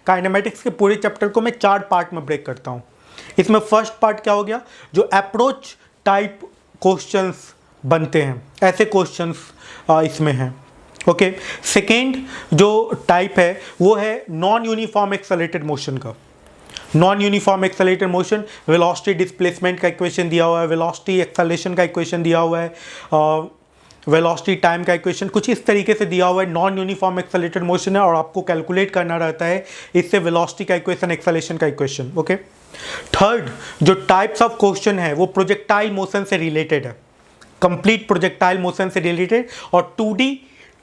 Kinematics के पूरे chapter को मैं 4 पार्ट में ब्रेक करता हूँ। इसमें फर्स्ट पार्ट क्या हो गया, जो अप्रोच टाइप क्वेश्चंस बनते हैं, ऐसे क्वेश्चंस इसमें हैं। ओके, सेकेंड जो टाइप है वो है नॉन यूनिफॉर्म एक्सेलरेटेड मोशन का। Non uniform accelerated motion, velocity displacement का इक्वेशन दिया हुआ है, वेलोसिटी एक्सेलरेशन का इक्वेशन दिया हुआ है, वेलोसिटी टाइम का इक्वेशन कुछ इस तरीके से दिया हुआ है। नॉन यूनिफॉर्म एक्सेलरेटेड मोशन है और आपको कैलकुलेट करना रहता है इससे वेलोसिटी का इक्वेशन, एक्सेलरेशन का इक्वेशन। ओके, थर्ड जो टाइप्स ऑफ क्वेश्चन है वो प्रोजेक्टाइल मोशन से रिलेटेड है, कंप्लीट प्रोजेक्टाइल मोशन से रिलेटेड और 2D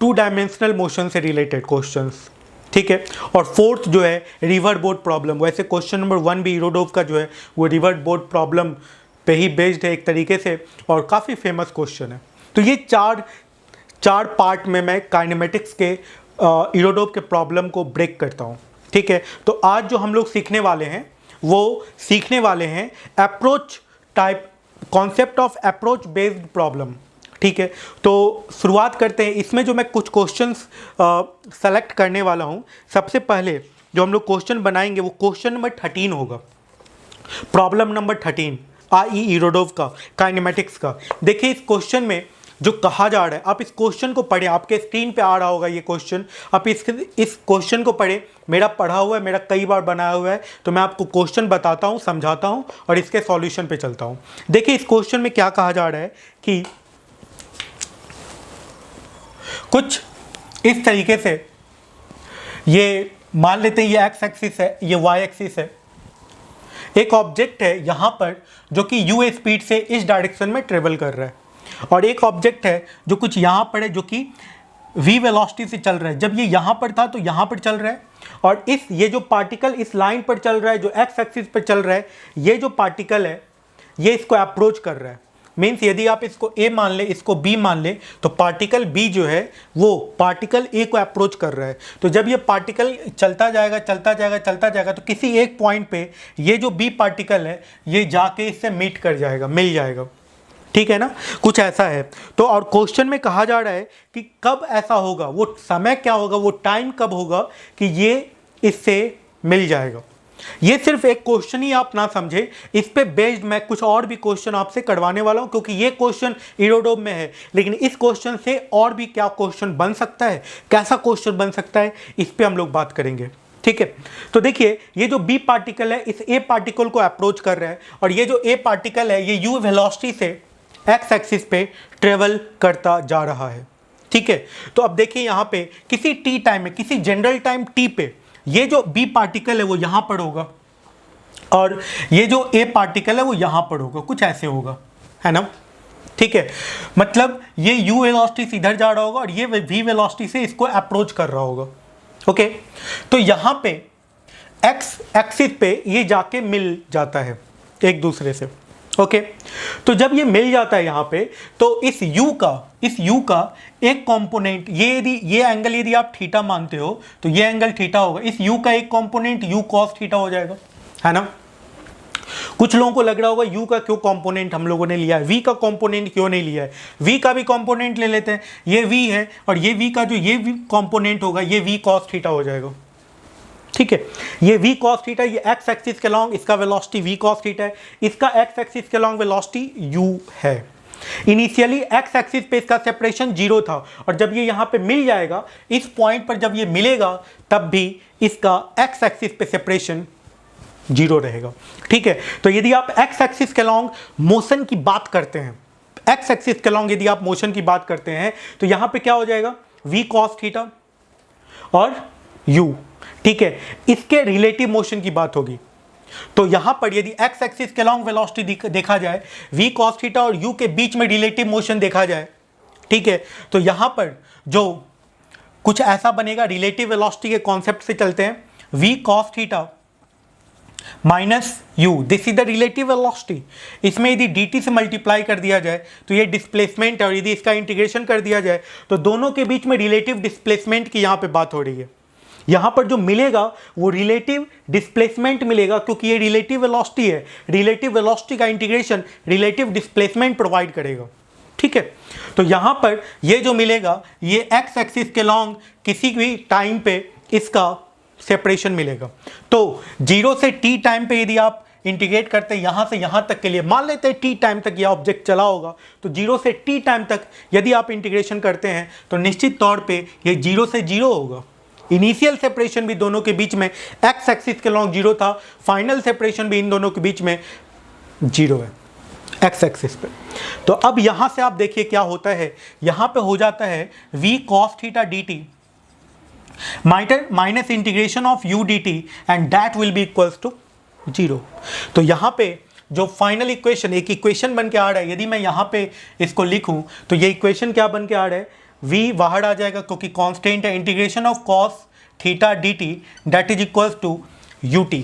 2 डायमेंशनल मोशन से रिलेटेड क्वेश्चंस, ठीक है। और फोर्थ जो है रिवर बोर्ड प्रॉब्लम। वैसे क्वेश्चन नंबर 1 भी इरोडोव का जो है वो रिवर बोर्ड प्रॉब्लम पे ही बेस्ड है एक तरीके से और काफ़ी फेमस क्वेश्चन है। तो ये चार पार्ट में मैं काइनेमेटिक्स के इरोडोव के प्रॉब्लम को ब्रेक करता हूँ, ठीक है। तो आज जो हम लोग सीखने वाले हैं वो सीखने वाले हैं approach type, concept of approach based problem, ठीक है। तो शुरुआत करते हैं। इसमें जो मैं कुछ क्वेश्चंस सेलेक्ट करने वाला हूँ, सबसे पहले जो हम लोग क्वेश्चन बनाएंगे वो क्वेश्चन नंबर 13 होगा, प्रॉब्लम नंबर 13 आई इरोडोव का काइनेमेटिक्स का। देखिए इस क्वेश्चन में जो कहा जा रहा है, आप इस क्वेश्चन को पढ़ें, आपके स्क्रीन पे आ रहा होगा ये क्वेश्चन, आप इस क्वेश्चन को पढ़ें। मेरा पढ़ा हुआ है, मेरा कई बार बनाया हुआ है, तो मैं आपको क्वेश्चन बताता हूँ, समझाता हूँ और इसके सॉल्यूशन पे चलता हूँ। देखिए इस क्वेश्चन में क्या कहा जा रहा है कि कुछ इस तरीके से, ये मान लेते हैं ये एक्स एक्सिस है, ये वाई एक्सिस है, एक ऑब्जेक्ट है यहाँ पर जो कि u स्पीड से इस डायरेक्शन में ट्रेवल कर रहा है और एक ऑब्जेक्ट है जो कुछ यहाँ पर है जो कि v वेलोसिटी से चल रहा है। जब ये यहाँ पर था तो यहाँ पर चल रहा है और ये जो पार्टिकल इस लाइन पर चल रहा है, जो एक्स एक्सिस पर चल रहा है, ये जो पार्टिकल है ये इसको अप्रोच कर रहा है। मीन्स यदि आप इसको A मान ले, इसको B मान ले, तो पार्टिकल B जो है वो पार्टिकल A को अप्रोच कर रहा है। तो जब ये पार्टिकल चलता जाएगा चलता जाएगा चलता जाएगा तो किसी एक पॉइंट पे ये जो B पार्टिकल है ये जाके इससे मीट कर जाएगा, मिल जाएगा, ठीक है ना, कुछ ऐसा है। तो और क्वेश्चन में कहा जा रहा है कि कब ऐसा होगा, वो समय क्या होगा, वो टाइम कब होगा कि ये इससे मिल जाएगा। ये सिर्फ एक क्वेश्चन ही आप ना समझे, इस पे बेस्ड मैं कुछ और भी क्वेश्चन आपसे करवाने वाला हूं, क्योंकि ये क्वेश्चन इरोडोव में है, लेकिन इस क्वेश्चन से और भी क्या क्वेश्चन बन सकता है, कैसा क्वेश्चन बन सकता है, इस पे हम लोग बात करेंगे, ठीक है। तो देखिए ये जो बी पार्टिकल है इस ए पार्टिकल को अप्रोच कर रहा है और ये जो ए पार्टिकल है ये यू वेलोसिटी से एक्स एक्सिस पे ट्रेवल करता जा रहा है, ठीक है। तो अब देखिए यहाँ पे किसी टी टाइम में, किसी जनरल टाइम टी पे ये जो बी पार्टिकल है वो यहाँ पर होगा और ये जो ए पार्टिकल है वो यहाँ पर होगा, कुछ ऐसे होगा, है ना, ठीक है। मतलब ये यू वेलोसिटी से इधर जा रहा होगा और ये वी वेलोसिटी से इसको अप्रोच कर रहा होगा, ओके। तो यहाँ पे एक्स एक्सिस पे ये जाके मिल जाता है एक दूसरे से, ओके। तो जब ये मिल जाता है यहाँ पे तो इस u का एक कंपोनेंट, ये एंगल यदि आप थीटा मानते हो तो ये एंगल थीटा होगा, इस u का एक कंपोनेंट u cos थीटा हो जाएगा, है ना। कुछ लोगों को लग रहा होगा u का क्यों कंपोनेंट हम लोगों ने लिया है, v का कंपोनेंट क्यों नहीं लिया है। v का भी कंपोनेंट ले लेते हैं, ये v है और ये v का जो ये कंपोनेंट होगा ये v cos थीटा हो जाएगा, ठीक है। ये v cos थीटा, ये x एक्सिस के लॉन्ग इसका वेलोसिटी v cos थीटा है, इसका x एक्सिस के लॉन्ग वेलोसिटी u है। इनिशियली x एक्सिस पे इसका सेपरेशन 0 था और जब ये यहाँ पे मिल जाएगा, इस पॉइंट पर जब ये मिलेगा तब भी इसका x एक्सिस पे सेपरेशन 0 रहेगा, ठीक है। तो यदि आप x एक्सिस के लॉन्ग मोशन की बात करते हैं, x एक्सिस के लॉन्ग यदि आप मोशन की बात करते हैं तो यहाँ पे क्या हो जाएगा, v cos थीटा और u, ठीक है। इसके रिलेटिव मोशन की बात होगी तो यहां पर यदि x एक्सिस के लॉन्ग वेलोसिटी देखा जाए, v cos थीटा और u के बीच में रिलेटिव मोशन देखा जाए, ठीक है, तो यहां पर जो कुछ ऐसा बनेगा, रिलेटिव वेलोसिटी के कॉन्सेप्ट से चलते हैं, v cos theta minus u, this is the relative velocity. इसमें यदि dt से मल्टीप्लाई कर दिया जाए तो ये डिस्प्लेसमेंट है और यदि इसका इंटीग्रेशन कर दिया जाए तो दोनों के बीच में रिलेटिव डिस्प्लेसमेंट की यहाँ पे बात हो रही है। यहाँ पर जो मिलेगा वो रिलेटिव डिस्प्लेसमेंट मिलेगा, क्योंकि ये रिलेटिव वेलोसिटी है, रिलेटिव वेलोसिटी का इंटीग्रेशन रिलेटिव डिस्प्लेसमेंट प्रोवाइड करेगा, ठीक है। तो यहाँ पर ये जो मिलेगा ये एक्स एक्सिस के लॉन्ग किसी भी टाइम पे इसका सेपरेशन मिलेगा। तो 0 से t टाइम पे यदि आप इंटीग्रेट करते हैं यहाँ से यहाँ तक के लिए, मान लेते हैं t टाइम तक यह ऑब्जेक्ट चला होगा, तो 0 से t टाइम तक यदि आप इंटीग्रेशन करते हैं तो निश्चित तौर पे ये 0 से 0 होगा। इनिशियल सेपरेशन भी दोनों के बीच में x एक्सिस के लॉन्ग 0 था, फाइनल सेपरेशन भी इन दोनों के बीच में 0 है x एक्सिस पे। तो अब यहाँ से आप देखिए क्या होता है, यहाँ पे हो जाता है v cos theta dt minus integration of u dt and that will be equals to 0। तो यहाँ पे जो फाइनल इक्वेशन, एक इक्वेशन बन के आ रहा है, यदि मैं यहाँ पे इसको लिखूँ तो ये इक्वेशन क्या बन के आ रहा है, v बाहर आ जाएगा क्योंकि कांस्टेंट है, integration of cos theta dt that is equals to ut,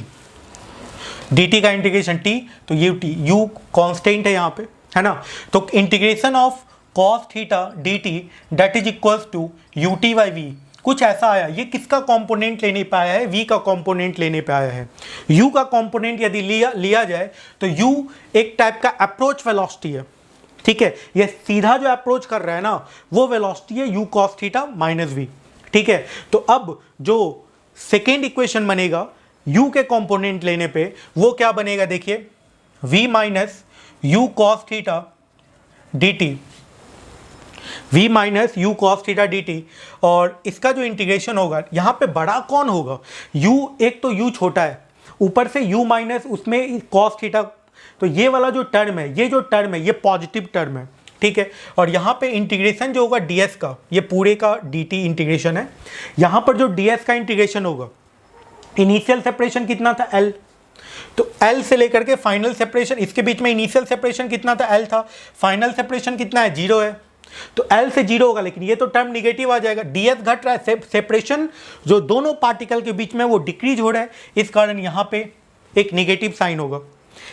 dt का इंटीग्रेशन t, तो u कांस्टेंट है यहाँ पे, है ना। तो integration of cos theta dt that is equals to ut by v, कुछ ऐसा आया। ये किसका कंपोनेंट लेने पे आया है, v का कंपोनेंट लेने पे आया है। u का कंपोनेंट यदि लिया जाए तो u एक टाइप का अप्रोच वेलोसिटी है, ठीक है। ये सीधा जो अप्रोच कर रहा है ना वो वेलोसिटी है u cos theta minus v, ठीक है। तो अब जो सेकेंड इक्वेशन बनेगा u के कंपोनेंट लेने पे वो क्या बनेगा, देखिए v minus u cos theta dt, v minus you cos theta D T, और इसका जो इंटीग्रेशन होगा यहाँ पे बड़ा कौन होगा, u, एक तो u छोटा है, ऊपर से u माइनस उसमें कॉस थीटा, तो ये वाला जो टर्म है, ये जो टर्म है ये पॉजिटिव टर्म है, ठीक है। और यहाँ पे इंटीग्रेशन जो होगा ds का, ये पूरे का dt इंटीग्रेशन है। यहाँ पर जो ds का इंटीग्रेशन होगा, इनिशियल सेपरेशन कितना था l, तो l से लेकर के फाइनल सेपरेशन, इसके बीच में इनिशियल सेपरेशन कितना था l था, फाइनल सेपरेशन कितना है 0 है, तो L से 0 होगा, लेकिन ये तो टर्म निगेटिव आ जाएगा, ds घट रहा है, सेपरेशन जो दोनों पार्टिकल के बीच में वो डिक्रीज हो रहा है, इस कारण यहाँ पे एक निगेटिव साइन होगा,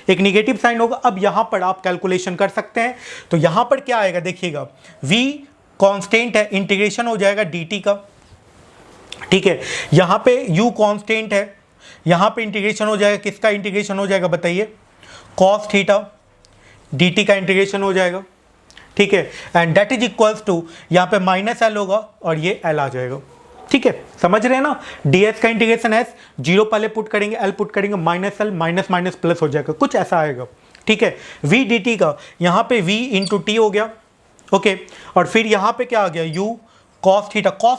एक निगेटिव साइन होगा। अब यहाँ पर आप कैलकुलेशन कर सकते हैं, तो यहाँ पर क्या आएगा देखिएगा, v कांस्टेंट है, इंटीग्रेशन हो जाएगा dt का, ठीक है। यहाँ पे u कांस्टेंट है, यहाँ पे इंटीग्रेशन हो जाएगा, किसका इंटीग्रेशन हो जाएगा बताइए, cos थीटा dt का इंटीग्रेशन हो जाएगा, ठीक है। And that is equals to, यहाँ पे माइनस एल होगा और ये एल आ जाएगा, ठीक है। समझ रहे हैं ना, ds का इंटीग्रेशन है, 0 पहले पुट करेंगे, l पुट करेंगे, minus L minus minus plus हो जाएगा, कुछ ऐसा आएगा, ठीक है। v dt का यहाँ पे v इंटू टी हो गया, ओके। और फिर यहाँ पे क्या आ गया, u cos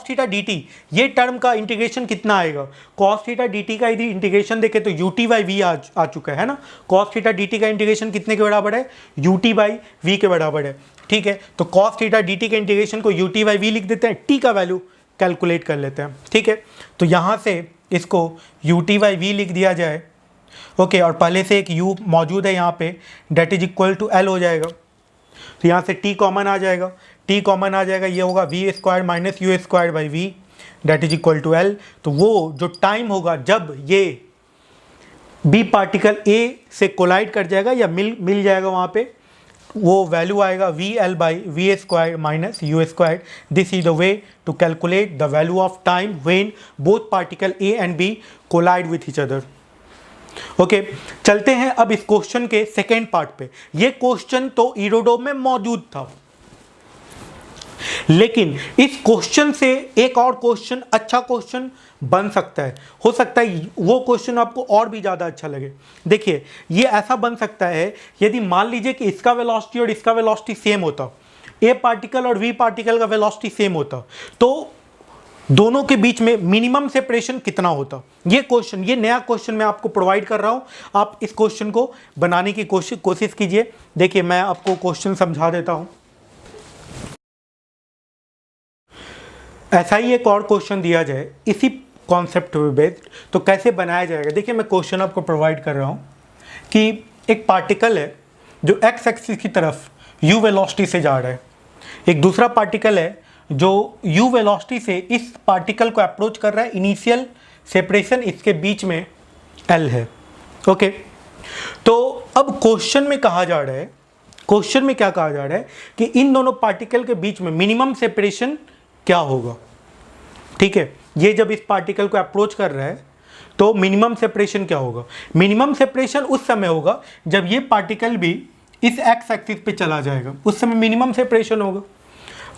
थीटा dt, ये टर्म का इंटीग्रेशन कितना आएगा, cos थीटा dt का यदि इंटीग्रेशन देखें तो ut बाई v आ चुका है ना। cos थीटा dt का इंटीग्रेशन कितने के बराबर है, ut बाई v के बराबर है, ठीक है। तो cos थीटा dt के इंटीग्रेशन को ut बाई v लिख देते हैं, t का वैल्यू कैलकुलेट कर लेते हैं, ठीक है। तो यहाँ से इसको ut बाई v लिख दिया जाए, ओके। और पहले से एक u मौजूद है यहाँ पे, that is equal to l हो जाएगा, तो यहाँ से t कॉमन आ जाएगा, t कॉमन आ जाएगा, ये होगा v square minus u square by v that is equal to l। तो वो जो टाइम होगा जब ये b पार्टिकल a से कोलाइड कर जाएगा या मिल जाएगा वहाँ पे, वो वैल्यू आएगा v l by v square minus u square. This is the way to calculate the value of time when both particle a and b collide with each other, okay. चलते हैं अब इस क्वेश्चन के second part पे। ये question तो इरोडोम में मौजूद था, लेकिन इस क्वेश्चन से एक और क्वेश्चन, अच्छा क्वेश्चन बन सकता है, हो सकता है वो क्वेश्चन आपको और भी ज़्यादा अच्छा लगे। देखिए ये ऐसा बन सकता है, यदि मान लीजिए कि इसका वेलोसिटी और इसका वेलोसिटी सेम होता, ए पार्टिकल और वी पार्टिकल का वेलोसिटी सेम होता, तो दोनों के बीच में मिनिमम सेपरेशन कितना होता। ये क्वेश्चन, ये नया क्वेश्चन मैं आपको प्रोवाइड कर रहा हूँ, आप इस क्वेश्चन को बनाने की कोशिश कीजिए। देखिए मैं आपको क्वेश्चन समझा देता हूँ। ऐसा ही एक और क्वेश्चन दिया जाए इसी कॉन्सेप्ट पे बेस्ड, तो कैसे बनाया जाएगा। देखिए मैं क्वेश्चन आपको प्रोवाइड कर रहा हूँ कि एक पार्टिकल है जो एक्स एक्सिस की तरफ u वेलोसिटी से जा रहा है, एक दूसरा पार्टिकल है जो u वेलोसिटी से इस पार्टिकल को अप्रोच कर रहा है, इनिशियल सेपरेशन इसके बीच में l है, ओके। तो अब क्वेश्चन में कहा जा रहा है, क्वेश्चन में क्या कहा जा रहा है कि इन दोनों पार्टिकल के बीच में मिनिमम सेपरेशन क्या होगा, ठीक है। ये जब इस पार्टिकल को अप्रोच कर रहा है तो मिनिमम सेपरेशन क्या होगा। मिनिमम सेपरेशन उस समय होगा जब ये पार्टिकल भी इस एक्स एक्सिस पे चला जाएगा, उस समय मिनिमम सेपरेशन होगा।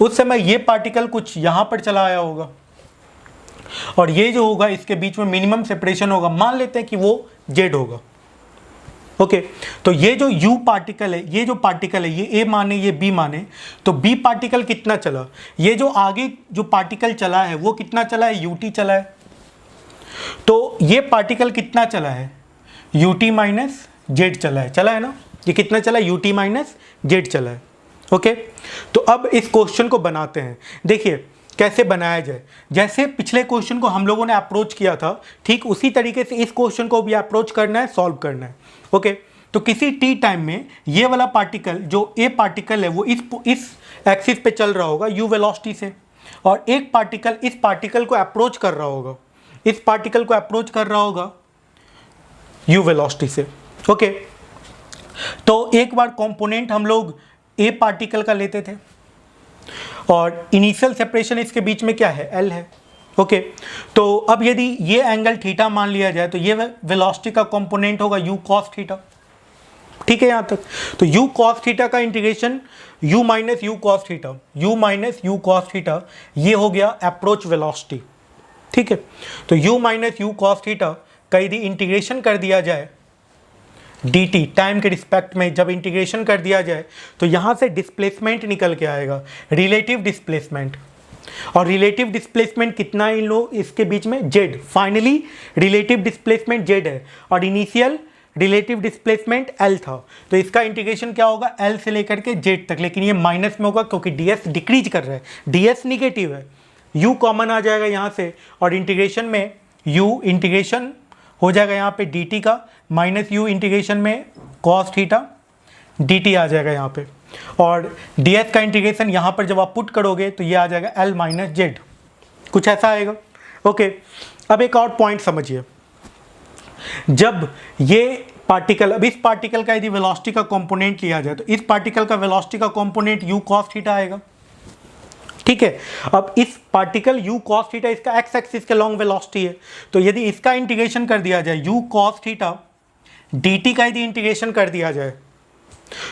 उस समय ये पार्टिकल कुछ यहाँ पर चला आया होगा, और ये जो होगा इसके बीच में मिनिमम सेपरेशन होगा, मान लेते हैं कि वो z होगा। ओके तो ये जो u पार्टिकल है, ये जो पार्टिकल है, ये a माने ये b माने, तो b पार्टिकल कितना चला, ये जो आगे जो पार्टिकल चला है वो कितना चला है, ut चला है। तो ये पार्टिकल कितना चला है, ut माइनस जेड चला है ना, ये कितना चला है, ut माइनस जेड चला है। ओके तो अब इस क्वेश्चन को बनाते हैं। देखिए कैसे बनाया जाए, जैसे पिछले क्वेश्चन को हम लोगों ने अप्रोच किया था, ठीक उसी तरीके से इस क्वेश्चन को भी अप्रोच करना है, सॉल्व करना है। ओके तो किसी टी टाइम में ये वाला पार्टिकल जो ए पार्टिकल है वो इस एक्सिस पे चल रहा होगा यू वेलोसिटी से, और एक पार्टिकल इस पार्टिकल को अप्रोच कर रहा होगा, इस पार्टिकल को अप्रोच कर रहा होगा यू वेलोसिटी से। ओके तो एक बार कंपोनेंट हम लोग ए पार्टिकल का लेते थे और इनिशियल सेपरेशन इसके बीच में क्या है, एल है। ओके तो अब यदि ये एंगल थीटा मान लिया जाए तो ये वेलोसिटी का कंपोनेंट होगा u cos थीटा। ठीक है यहाँ तक, तो u cos थीटा का integration u minus you cos theta, u minus you cos theta, ये हो गया अप्रोच वेलोसिटी। ठीक है तो u minus you cos theta का यदि इंटीग्रेशन कर दिया जाए dt टाइम के रिस्पेक्ट में, जब इंटीग्रेशन कर दिया जाए तो यहाँ से डिस्प्लेसमेंट निकल के आएगा, रिलेटिव डिस्प्लेसमेंट। और रिलेटिव डिस्प्लेसमेंट कितना है इन लोग इसके बीच में, z। Finally relative displacement z है और इनिशियल रिलेटिव डिस्प्लेसमेंट l था, तो इसका इंटीग्रेशन क्या होगा, l से लेकर के z तक, लेकिन ये माइनस में होगा क्योंकि ds डिक्रीज कर रहा है, ds निगेटिव है, u कॉमन आ जाएगा यहाँ से और इंटीग्रेशन में u इंटीग्रेशन हो जाएगा यहाँ पे dt का, माइनस u इंटीग्रेशन में cos थीटा dt आ जाएगा यहाँ पे, और ds का इंटीग्रेशन यहाँ पर जब आप पुट करोगे तो ये आ जाएगा l माइनस जेड, कुछ ऐसा आएगा। ओके अब एक और पॉइंट समझिए, जब ये पार्टिकल, अब इस पार्टिकल का यदि वेलोसिटी का कंपोनेंट लिया जाए तो इस पार्टिकल का वेलोसिटी का कंपोनेंट u cos थीटा आएगा। ठीक है अब इस पार्टिकल u cos थीटा इसका x एक्सिस के लॉन्ग वेलोसिटी है, तो यदि इसका इंटीग्रेशन कर दिया जाए u cos थीटा dt का यदि इंटीग्रेशन कर दिया जाए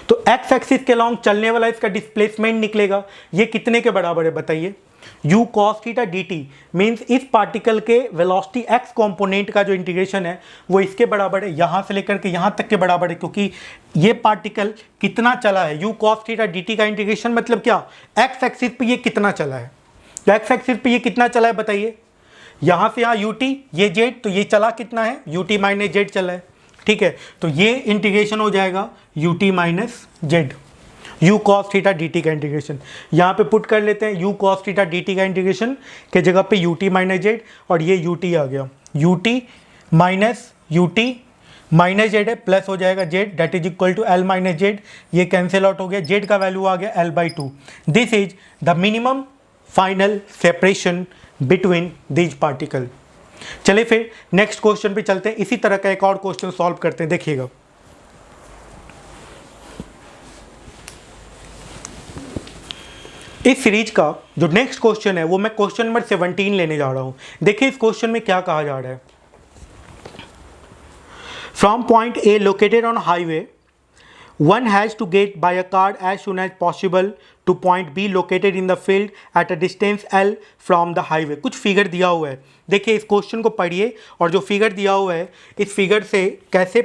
तो x एक्सिस के लॉन्ग चलने वाला इसका डिस्प्लेसमेंट निकलेगा, ये कितने के बराबर है बताइए, u cos theta dt means इस पार्टिकल के वेलोसिटी x कंपोनेंट का जो इंटीग्रेशन है वो इसके बराबर है, यहाँ से लेकर के यहाँ तक के बराबर है, क्योंकि ये पार्टिकल कितना चला है, u cos थीटा dt का इंटीग्रेशन मतलब क्या, x एक्सिस पे ये कितना चला है, तो x एक्सिस पे ये कितना चला है बताइए, यहाँ से यहाँ ut, ये z, तो ये चला कितना है, ut माइनस जेड चला है। ठीक है तो ये इंटीग्रेशन हो जाएगा ut minus Z, u cos theta dt का इंटीग्रेशन यहाँ पे पुट कर लेते हैं, u cos थीटा dt का इंटीग्रेशन के जगह पे ut माइनस जेड, और ये ut आ गया, ut माइनस जेड है, प्लस हो जाएगा z that is equal to l minus z, ये कैंसिल आउट हो गया, z का वैल्यू आ गया l/2। This is the minimum final separation between these particle. चले फिर नेक्स्ट क्वेश्चन पे चलते हैं, इसी तरह का एक और क्वेश्चन सॉल्व करते हैं, देखिएगा। इस सीरीज का जो नेक्स्ट क्वेश्चन है वो मैं क्वेश्चन नंबर 17 लेने जा रहा हूं। देखिए इस क्वेश्चन में क्या कहा जा रहा है, from point A located on highway one has to get by a car as soon as possible to point B located in the field at a distance L from the highway। कुछ figure दिया हुआ है, देखिए इस question को पढ़िए और जो फिगर दिया हुआ है इस फिगर से कैसे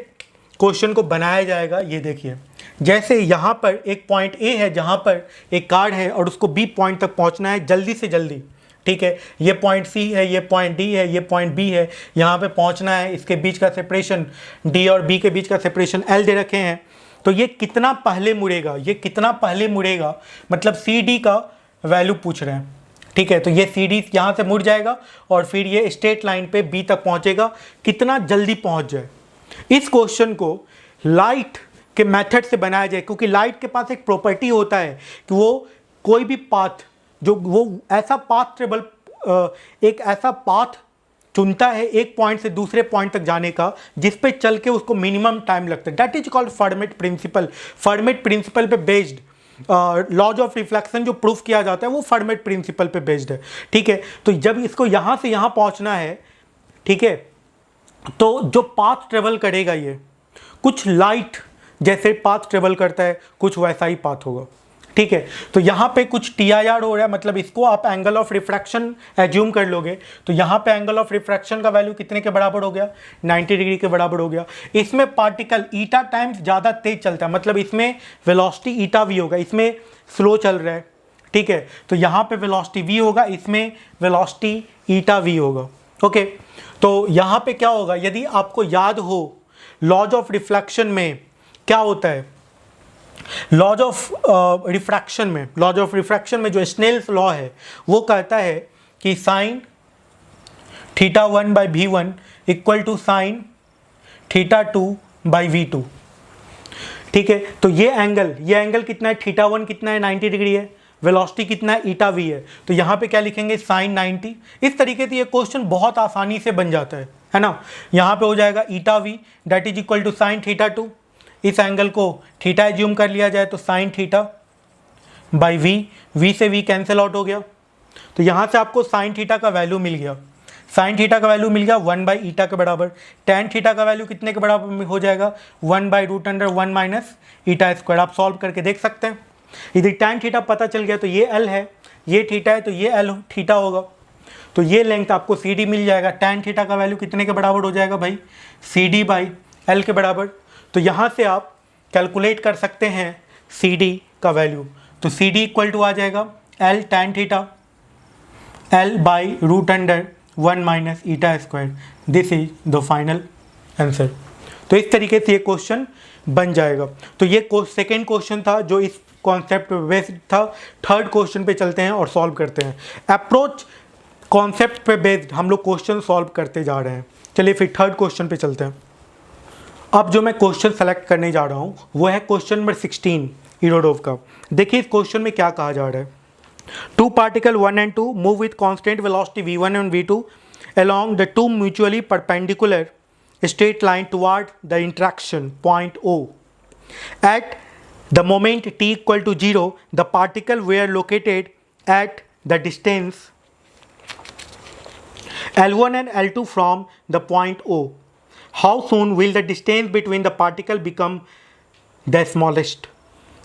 क्वेश्चन को बनाया जाएगा ये देखिए। जैसे यहाँ पर एक पॉइंट A है जहाँ पर एक कार है और उसको B पॉइंट तक पहुँचना है जल्दी से जल्दी, ठीक है, ये पॉइंट C है, ये पॉइंट D है, ये पॉइंट B है, यहाँ पे पहुँचना है, इसके बीच का सेपरेशन D और B के बीच का सेपरेशन L दे रखे हैं। तो ये कितना पहले मुड़ेगा, ये कितना पहले मुड़ेगा, मतलब सी डी का वैल्यू पूछ रहे हैं, ठीक है। तो ये सी डी यहाँ से मुड़ जाएगा और फिर ये स्ट्रेट लाइन पे बी तक पहुँचेगा, कितना जल्दी पहुँच जाए। इस क्वेश्चन को लाइट के मेथड से बनाया जाए, क्योंकि लाइट के पास एक प्रॉपर्टी होता है कि वो कोई भी पाथ, जो वो ऐसा पाथ ट्रेवल, एक ऐसा पाथ चुनता है एक पॉइंट से दूसरे पॉइंट तक जाने का जिस पे चल के उसको मिनिमम टाइम लगता है। That is called Fermat principle. Fermat principle पे बेस्ड लॉज ऑफ रिफ्लेक्शन जो प्रूफ किया जाता है वो फर्मेट प्रिंसिपल पे बेस्ड है, ठीक है। तो जब इसको यहाँ से यहाँ पहुँचना है, ठीक है, तो जो पाथ ट्रेवल करेगा ये कुछ लाइट जैसे पाथ ट्रेवल करता है, कुछ वैसा ही पाथ होगा, ठीक है। तो यहाँ पे कुछ TIR हो रहा है, मतलब इसको आप एंगल ऑफ रिफ्रैक्शन एज्यूम कर लोगे, तो यहाँ पे एंगल ऑफ रिफ्रैक्शन का वैल्यू कितने के बराबर हो गया, 90 डिग्री के बराबर हो गया। इसमें पार्टिकल ईटा टाइम्स ज़्यादा तेज चलता है, मतलब इसमें वेलोसिटी ईटा वी होगा, इसमें स्लो चल रहा है, ठीक है। तो यहाँ पे वेलोसिटी वी होगा, इसमें वेलोसिटी ईटा वी होगा। ओके, तो यहाँ पे क्या होगा, यदि आपको याद हो लॉज ऑफ रिफ्लेक्शन में क्या होता है, लॉज ऑफ रिफ्रैक्शन में जो स्नेल्स लॉ है वो कहता है कि sine θ1 by V1 equal to sine θ2 by V2, ठीक है। तो ये एंगल कितना है, θ1 कितना है, 90 डिग्री है, वेलोसिटी कितना है, ईटा वी है, तो यहाँ पे क्या लिखेंगे, साइन 90। इस तरीके से ये क्वेश्चन बहुत आसानी से बन जाता है ना। यहाँ पे हो जाएगा eta v that is equal to sine θ2, इस एंगल को थीटा एज्यूम कर लिया जाए तो साइन थीटा बाई वी से वी कैंसिल आउट हो गया, तो यहाँ से आपको साइन थीटा का वैल्यू मिल गया, साइन थीटा का वैल्यू मिल गया 1 बाई ईटा के बराबर। टेन थीटा का वैल्यू कितने के बराबर हो जाएगा, 1 बाई √1 माइनस ईटा स्क्वायर। आप सॉल्व करके देख सकते हैं, यदि टेन थीटा पता चल गया तो ये एल है, ये थीटा है, तो ये एल थीटा होगा, तो ये लेंथ आपको सी डी मिल जाएगा। टेन थीटा का वैल्यू कितने के बराबर हो जाएगा भाई, सी डी बाई एल के बराबर। तो यहाँ से आप कैलकुलेट कर सकते हैं सी डी का वैल्यू, तो सी डी इक्वल टू आ जाएगा L tan theta L by √1 minus eta square. This is the final answer. तो इस तरीके से ये क्वेश्चन बन जाएगा। तो ये सेकेंड क्वेश्चन था जो इस कॉन्सेप्ट पे बेस्ड था। थर्ड क्वेश्चन पे चलते हैं और सॉल्व करते हैं। अप्रोच कॉन्सेप्ट पे बेस्ड हम लोग क्वेश्चन सॉल्व करते जा रहे हैं। चलिए फिर थर्ड क्वेश्चन पे चलते हैं। अब जो मैं क्वेश्चन सेलेक्ट करने जा रहा हूँ वो है क्वेश्चन नंबर 16 इरोडोव का। देखिए इस क्वेश्चन में क्या कहा जा रहा है। Two particle 1 and 2 move with constant velocity v1 and v2 along the two mutually perpendicular straight line toward the interaction point O. At the moment t equal to 0, the particle were located at the distance L1 and L2 from the point O. How soon will the distance between the particle become the smallest?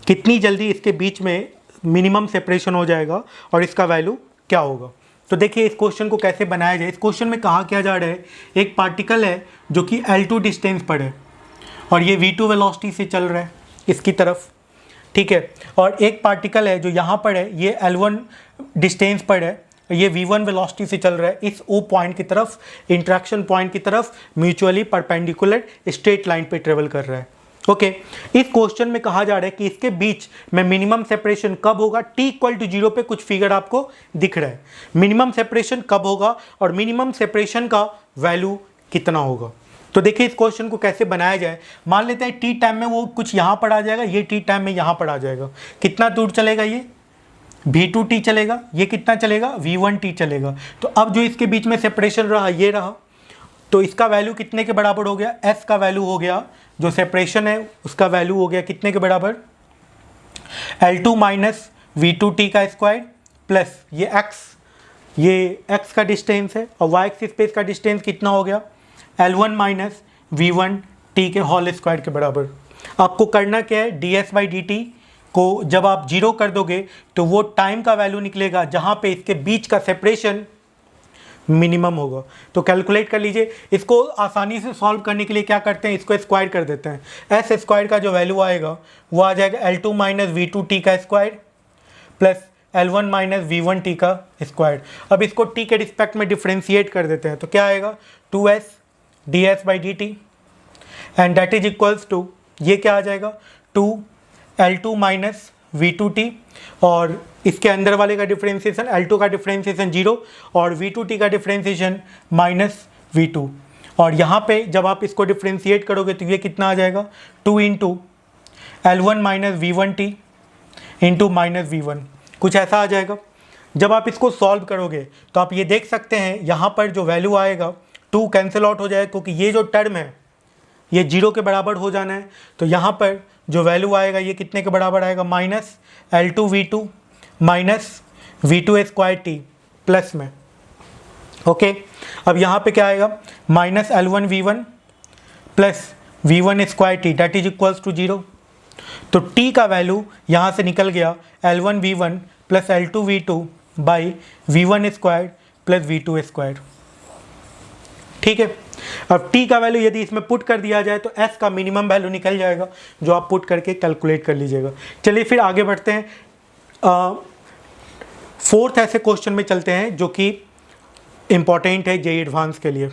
कितनी जल्दी इसके बीच में minimum separation हो जाएगा और इसका value क्या होगा। तो देखिए इस क्वेश्चन को कैसे बनाया जाए। इस क्वेश्चन में कहा क्या जा रहा है, एक पार्टिकल है जो कि L2 डिस्टेंस पर है और ये V2 वेलोसिटी से चल रहा है इसकी तरफ, ठीक है। और एक पार्टिकल है जो यहाँ पर है, ये L1 डिस्टेंस पर है, ये V1 वेलोसिटी से चल रहा है इस O पॉइंट की तरफ, इंट्रैक्शन पॉइंट की तरफ म्यूचुअली परपेंडिकुलर स्ट्रेट लाइन पे ट्रेवल कर रहा है। ओके, इस क्वेश्चन में कहा जा रहा है कि इसके बीच में मिनिमम सेपरेशन कब होगा। t इक्वल टू 0 पे कुछ फिगर आपको दिख रहा है, मिनिमम सेपरेशन कब होगा और मिनिमम सेपरेशन का वैल्यू कितना होगा। तो देखिए इस क्वेश्चन को कैसे बनाया जाए। मान लेते हैं t टाइम में वो कुछ यहाँ पर आ जाएगा, ये t टाइम में यहाँ पर आ जाएगा। कितना दूर चलेगा, ये v2t चलेगा, ये कितना चलेगा, v1t चलेगा। तो अब जो इसके बीच में सेपरेशन रहा ये रहा, तो इसका वैल्यू कितने के बराबर हो गया, s का वैल्यू हो गया, जो सेपरेशन है उसका वैल्यू हो गया कितने के बराबर, L2 माइनस V2t का स्क्वायर प्लस ये x का डिस्टेंस है और y एक्सिस पे इसका डिस्टेंस कितना हो गया, L1 माइनस V1t के होल स्क्वायर के बराबर। आपको करना क्या है, ds/dt को जब आप 0 कर दोगे तो वो टाइम का वैल्यू निकलेगा जहाँ पे इसके बीच का सेपरेशन मिनिमम होगा। तो कैलकुलेट कर लीजिए। इसको आसानी से सॉल्व करने के लिए क्या करते हैं, इसको स्क्वायर कर देते हैं। एस स्क्वायर का जो वैल्यू आएगा वो आ जाएगा L2 माइनस V2t का square plus L1 minus V1t का स्क्वायर। अब इसको t के रिस्पेक्ट में डिफ्रेंशिएट कर देते हैं तो क्या आएगा, 2s ds/dt and that is equals to, ये क्या आ जाएगा, 2L2 माइनस V2t और इसके अंदर वाले का डिफरेंशिएशन L2 का डिफरेंशिएशन 0 और V2t का डिफरेंशिएशन माइनस V2। और यहाँ पे जब आप इसको डिफरेंशिएट करोगे तो ये कितना आ जाएगा, 2 into L1 minus V1t into minus V1, कुछ ऐसा आ जाएगा। जब आप इसको सॉल्व करोगे तो आप ये देख सकते हैं यहाँ पर जो वैल्यू आएगा 2 कैंसिल आउट हो जाएगा क्योंकि ये जो टर्म है ये 0 के बराबर हो जाना है। तो यहाँ पर जो वैल्यू आएगा ये कितने के बराबर आएगा, minus L2 V2 minus V2 square t plus में। ओके, अब यहाँ पे क्या आएगा, minus L1 V1 plus V1 square t that is equals to 0। तो t का वैल्यू यहाँ से निकल गया L1V1 plus L2V2 by V1 square plus V2 square. ठीक है, अब t का वैल्यू यदि इसमें पुट कर दिया जाए तो s का मिनिमम वैल्यू निकल जाएगा, जो आप पुट करके कैलकुलेट कर लीजिएगा। चलिए फिर आगे बढ़ते हैं। फोर्थ ऐसे क्वेश्चन में चलते हैं जो कि इंपॉर्टेंट है जेईई एडवांस के लिए।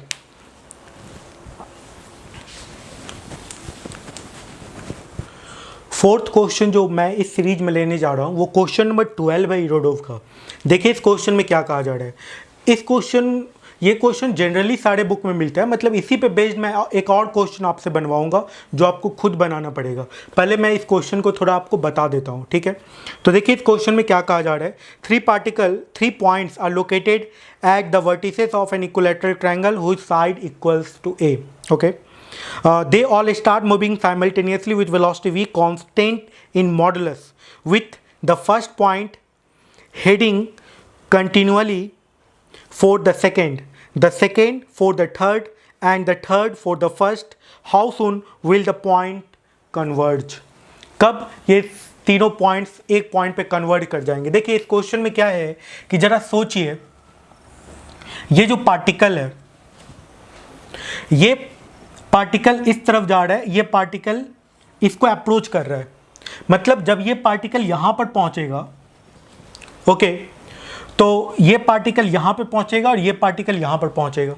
फोर्थ क्वेश्चन जो मैं इस सीरीज में लेने जा रहा हूँ वो क्वेश्चन नंबर 12 है इरोडोव का। देखिए इस क्वेश्चन में क्या कहा जा रहा है। ये क्वेश्चन जनरली सारे बुक में मिलता है, मतलब इसी पे बेस्ड मैं एक और क्वेश्चन आपसे बनवाऊंगा जो आपको खुद बनाना पड़ेगा। पहले मैं इस क्वेश्चन को थोड़ा आपको बता देता हूँ, ठीक है। तो देखिए इस क्वेश्चन में क्या कहा जा रहा है, 3 points are located at the vertices of an equilateral triangle whose side equals to a. Okay, they all start moving simultaneously with velocity v constant in modulus, with the first point heading continually for the second for the third, and the third for the first. How soon will the point converge? कब ये तीनों points एक point पे convert कर जाएंगे। देखिए इस question में क्या है कि जरा सोचिए, ये जो पार्टिकल है, ये पार्टिकल इस तरफ जा रहा है, ये पार्टिकल इसको अप्रोच कर रहा है। मतलब जब ये पार्टिकल यहाँ पर पहुँचेगा, ओके, तो ये पार्टिकल यहाँ पे पहुँचेगा और ये पार्टिकल यहाँ पर पहुँचेगा।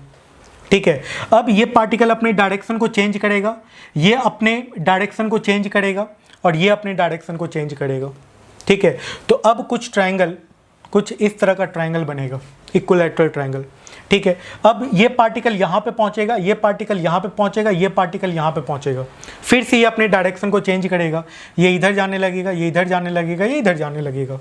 ठीक है, अब ये पार्टिकल अपने डायरेक्शन को चेंज करेगा, ये अपने डायरेक्शन को चेंज करेगा और ये अपने डायरेक्शन को चेंज करेगा। ठीक है, तो अब कुछ इस तरह का ट्रायंगल बनेगा, इक्विलैटरल ट्रायंगल। ठीक है, अब ये पार्टिकल यहाँ पे पहुँचेगा, ये पार्टिकल यहाँ पे पहुँचेगा, ये पार्टिकल यहाँ पे पहुँचेगा, फिर से ये अपने डायरेक्शन को चेंज करेगा, ये इधर जाने लगेगा, ये इधर जाने लगेगा, ये इधर जाने लगेगा,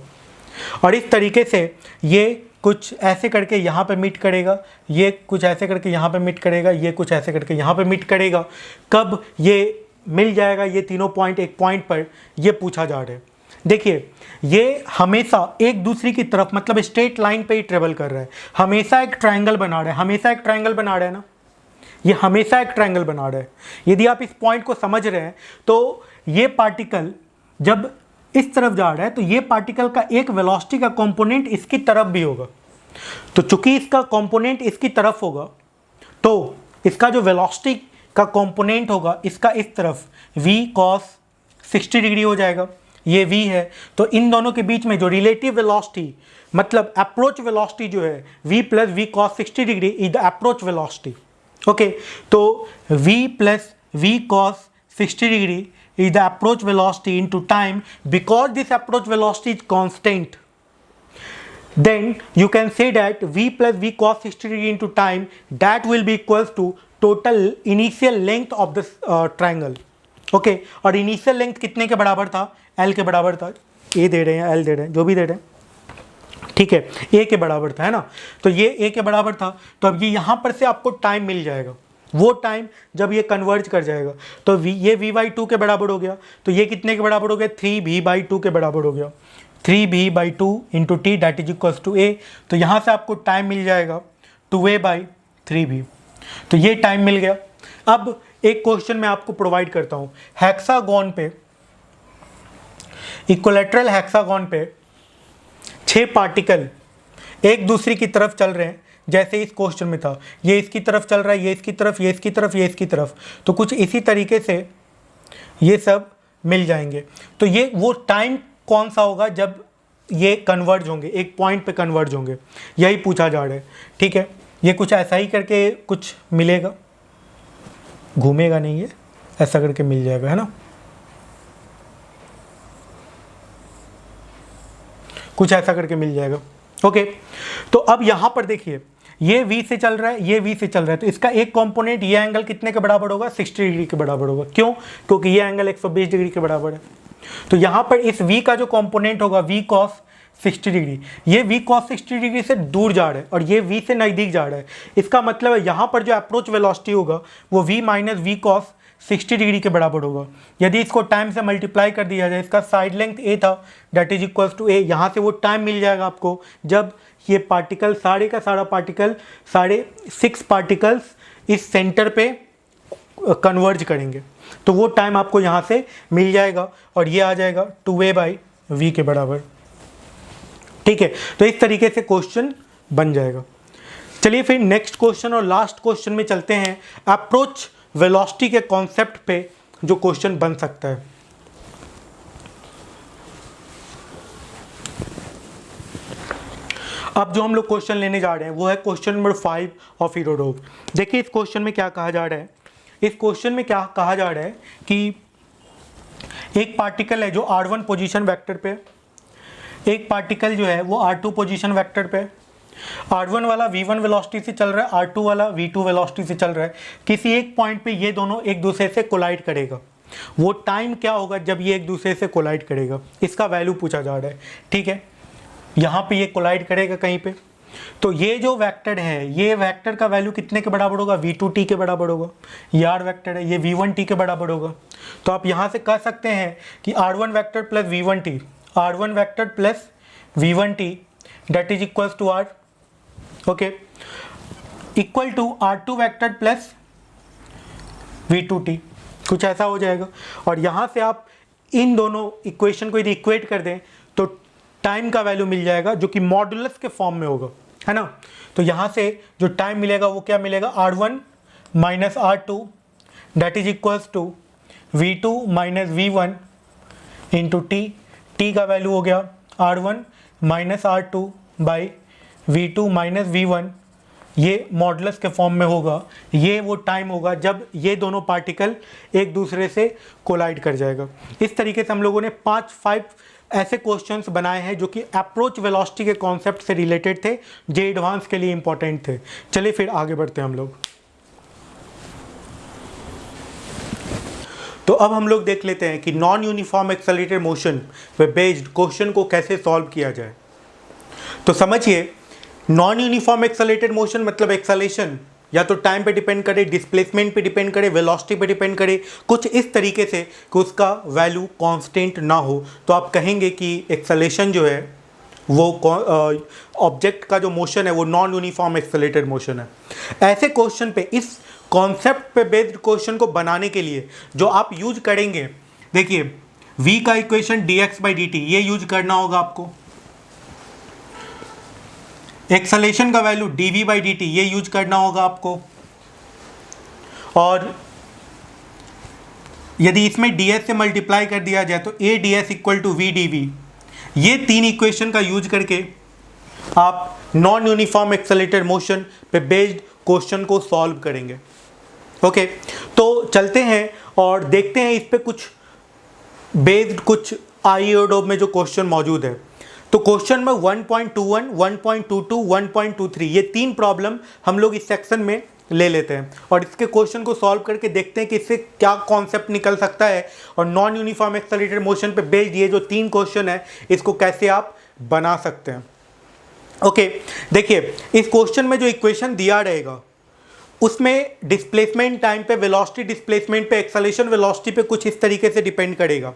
और इस तरीके से ये कुछ ऐसे करके यहाँ पे मीट करेगा, ये कुछ ऐसे करके यहाँ पे मीट करेगा, ये कुछ ऐसे करके यहाँ पे मीट करेगा। कब ये मिल जाएगा ये तीनों पॉइंट एक पॉइंट पर, ये पूछा जा रहा है। देखिए ये हमेशा एक दूसरे की तरफ, मतलब स्ट्रेट लाइन पे ही ट्रेवल कर रहा है, हमेशा एक ट्रायंगल बना रहा है, हमेशा एक ट्रायंगल बना रहा है ना, ये हमेशा एक ट्रायंगल बना रहा है। यदि आप इस पॉइंट को समझ रहे हैं तो ये पार्टिकल जब इस तरफ जा रहा है तो ये पार्टिकल का एक वेलोसिटी का कंपोनेंट इसकी तरफ भी होगा। तो चूंकि इसका कंपोनेंट इसकी तरफ होगा तो इसका जो वेलोसिटी का कंपोनेंट होगा इसका इस तरफ v cos 60 डिग्री हो जाएगा, ये v है। तो इन दोनों के बीच में जो रिलेटिव वेलोसिटी, मतलब अप्रोच वेलोसिटी जो है v plus v cos 60 degree is the approach velocity. Okay, तो v plus v cos 60 degree is the approach velocity into time. Because this approach velocity is constant, then you can say that v plus v cos 60 degree into time, that will be equals to total initial length of this triangle. Okay, और initial length कितने के बराबर था, l के बराबर था, a दे रहे हैं l दे रहे हैं, जो भी दे रहे हैं, ठीक है, a के बराबर था, है ना। तो ये a के बराबर था, तो अब ये यहाँ पर से आपको टाइम मिल जाएगा, वो टाइम जब ये कन्वर्ज कर जाएगा। तो ये v/2 के बराबर हो गया, तो ये कितने के बराबर हो गया, 3v/2 के बराबर हो गया, 3v/2 into t that is equals to a। तो यहाँ से आपको टाइम मिल जाएगा 2a/3v। तो ये टाइम मिल गया। अब एक क्वेश्चन मैं आपको प्रोवाइड करता हूँ, हेक्सागोन पे, इक्विलैटरल हेक्सागोन पे 6 पार्टिकल एक दूसरे की तरफ चल रहे हैं, जैसे इस क्वेश्चन में था, ये इसकी तरफ चल रहा है, ये इसकी तरफ, ये इसकी तरफ, ये इसकी तरफ। तो कुछ इसी तरीके से ये सब मिल जाएंगे। तो ये वो टाइम कौन सा होगा जब ये कन्वर्ज होंगे, एक पॉइंट पे कन्वर्ज होंगे, यही पूछा जा रहा है। ठीक है, ये कुछ ऐसा ही करके कुछ मिलेगा, घूमेगा नहीं, ये ऐसा करके मिल जाएगा, है ना, कुछ ऐसा करके मिल जाएगा। ओके, तो अब यहाँ पर देखिए ये v से चल रहा है, ये v से चल रहा है, तो इसका एक कंपोनेंट ये एंगल कितने के बराबर होगा, 60 डिग्री के बराबर होगा। क्यों? क्योंकि ये एंगल 120 डिग्री के बराबर है। तो यहाँ पर इस v का जो कंपोनेंट होगा v cos 60 डिग्री, ये v cos 60 डिग्री से दूर जा रहा है और ये v से नज़दीक जा रहा है। इसका मतलब है यहाँ पर जो अप्रोच वेलोसिटी होगा वो v minus v cos 60 degree के बराबर होगा। यदि इसको टाइम से मल्टीप्लाई कर दिया जाए, इसका साइड लेंथ a था, that is equals to a, यहाँ से वो टाइम मिल जाएगा आपको जब ये पार्टिकल, सारे का सारा पार्टिकल, सारे 6 पार्टिकल्स इस सेंटर पे कन्वर्ज करेंगे। तो वो टाइम आपको यहाँ से मिल जाएगा और ये आ जाएगा 2a/v के बराबर। ठीक है, तो इस तरीके से क्वेश्चन बन जाएगा। चलिए फिर नेक्स्ट क्वेश्चन और लास्ट क्वेश्चन में चलते हैं। अप्रोच वेलोसिटी के कॉन्सेप्ट पे जो क्वेश्चन बन सकता है। अब जो हम लोग क्वेश्चन लेने जा रहे हैं वो है क्वेश्चन नंबर 5 ऑफ इरोडोव। देखिए इस क्वेश्चन में क्या कहा जा रहा है। इस क्वेश्चन में क्या कहा जा रहा है कि एक पार्टिकल है जो r1 पोजीशन वेक्टर पे, एक पार्टिकल जो है वो r2 पोजीशन वेक्टर पे, r1 वाला v1 वेलोसिटी से चल रहा है, r2 वाला v2 वेलोसिटी से चल रहा है। किसी एक पॉइंट पे ये दोनों एक दूसरे से कोलाइड करेगा। वो टाइम क्या होगा जब ये एक दूसरे से कोलाइड करेगा, इसका वैल्यू पूछा जा रहा है। ठीक है, यहाँ पे ये कोलाइड करेगा कहीं पे, तो ये जो वेक्टर है ये वेक्टर का वैल्यू कितने के बराबर होगा, v2t के बराबर होगा। ये r वेक्टर है, ये v1t के बराबर होगा। तो आप यहाँ से कह सकते हैं कि r1 vector plus v1t, r1 vector plus v1t that is equals to r, okay, equal to r2 vector plus v2t, कुछ ऐसा हो जाएगा। और यहाँ से आप इन दोनों इक्वेशन को यदि इक्वेट कर दें तो टाइम का वैल्यू मिल जाएगा जो कि मॉडुलस के फॉर्म में होगा, है ना। तो यहाँ से जो टाइम मिलेगा वो क्या मिलेगा, r1 minus r2 that is equals to v2 minus v1 into t का वैल्यू हो गया r1 minus r2 by v2 minus v1, ये मॉडुलस के फॉर्म में होगा। ये वो टाइम होगा जब ये दोनों पार्टिकल एक दूसरे से कोलाइड कर जाएगा। इस तरीके से हम लोगों ने 5 ऐसे क्वेश्चंस बनाए हैं जो कि अप्रोच वेलोसिटी के कॉन्सेप्ट से रिलेटेड थे, जे एडवांस के लिए इंपॉर्टेंट थे। चलिए फिर आगे बढ़ते हैं हम लोग। तो अब हम लोग देख लेते हैं कि नॉन यूनिफॉर्म एक्सेलरेटेड मोशन पे बेस्ड क्वेश्चन को कैसे सॉल्व किया जाए। तो समझिए, नॉन यूनिफॉर्म एक्सेलरेटेड मोशन मतलब एक्सेलेरेशन या तो टाइम पे डिपेंड करे, डिस्प्लेसमेंट पे डिपेंड करे, वेलोसिटी पे डिपेंड करे, कुछ इस तरीके से कि उसका वैल्यू कांस्टेंट ना हो। तो आप कहेंगे कि एक्सेलेरेशन जो है वो ऑब्जेक्ट का जो मोशन है वो नॉन यूनिफॉर्म एक्सेलरेटेड मोशन है। ऐसे क्वेश्चन पे, इस कॉन्सेप्ट पे बेस्ड क्वेश्चन को बनाने के लिए जो आप यूज करेंगे, देखिए v का इक्वेशन dx/dt ये यूज करना होगा आपको। एक्सेलेरेशन का वैल्यू dv/dt ये यूज करना होगा आपको। और यदि इसमें ds से मल्टीप्लाई कर दिया जाए तो a ds equal to v dv, ये तीन इक्वेशन का यूज करके आप नॉन यूनिफॉर्म एक्सेलरेटेड मोशन पे बेस्ड क्वेश्चन को सॉल्व करेंगे। ओके, तो चलते हैं और देखते हैं इस पे कुछ बेस्ड कुछ आईओडोब में जो क्वेश्चन मौजूद है। तो क्वेश्चन में 1.21, 1.22, 1.23 ये तीन प्रॉब्लम हम लोग इस सेक्शन में ले लेते हैं और इसके क्वेश्चन को सॉल्व करके देखते हैं कि इससे क्या कॉन्सेप्ट निकल सकता है और नॉन यूनिफॉर्म एक्सेलरेटेड मोशन पे बेस्ड ये जो तीन क्वेश्चन है इसको कैसे आप बना सकते हैं। ओके, देखिए इस क्वेश्चन में जो इक्वेशन दिया रहेगा उसमें डिस्प्लेसमेंट टाइम पे, वेलोसिटी डिस्प्लेसमेंट पे, एक्सेलरेशन वेलोसिटी पे कुछ इस तरीके से डिपेंड करेगा।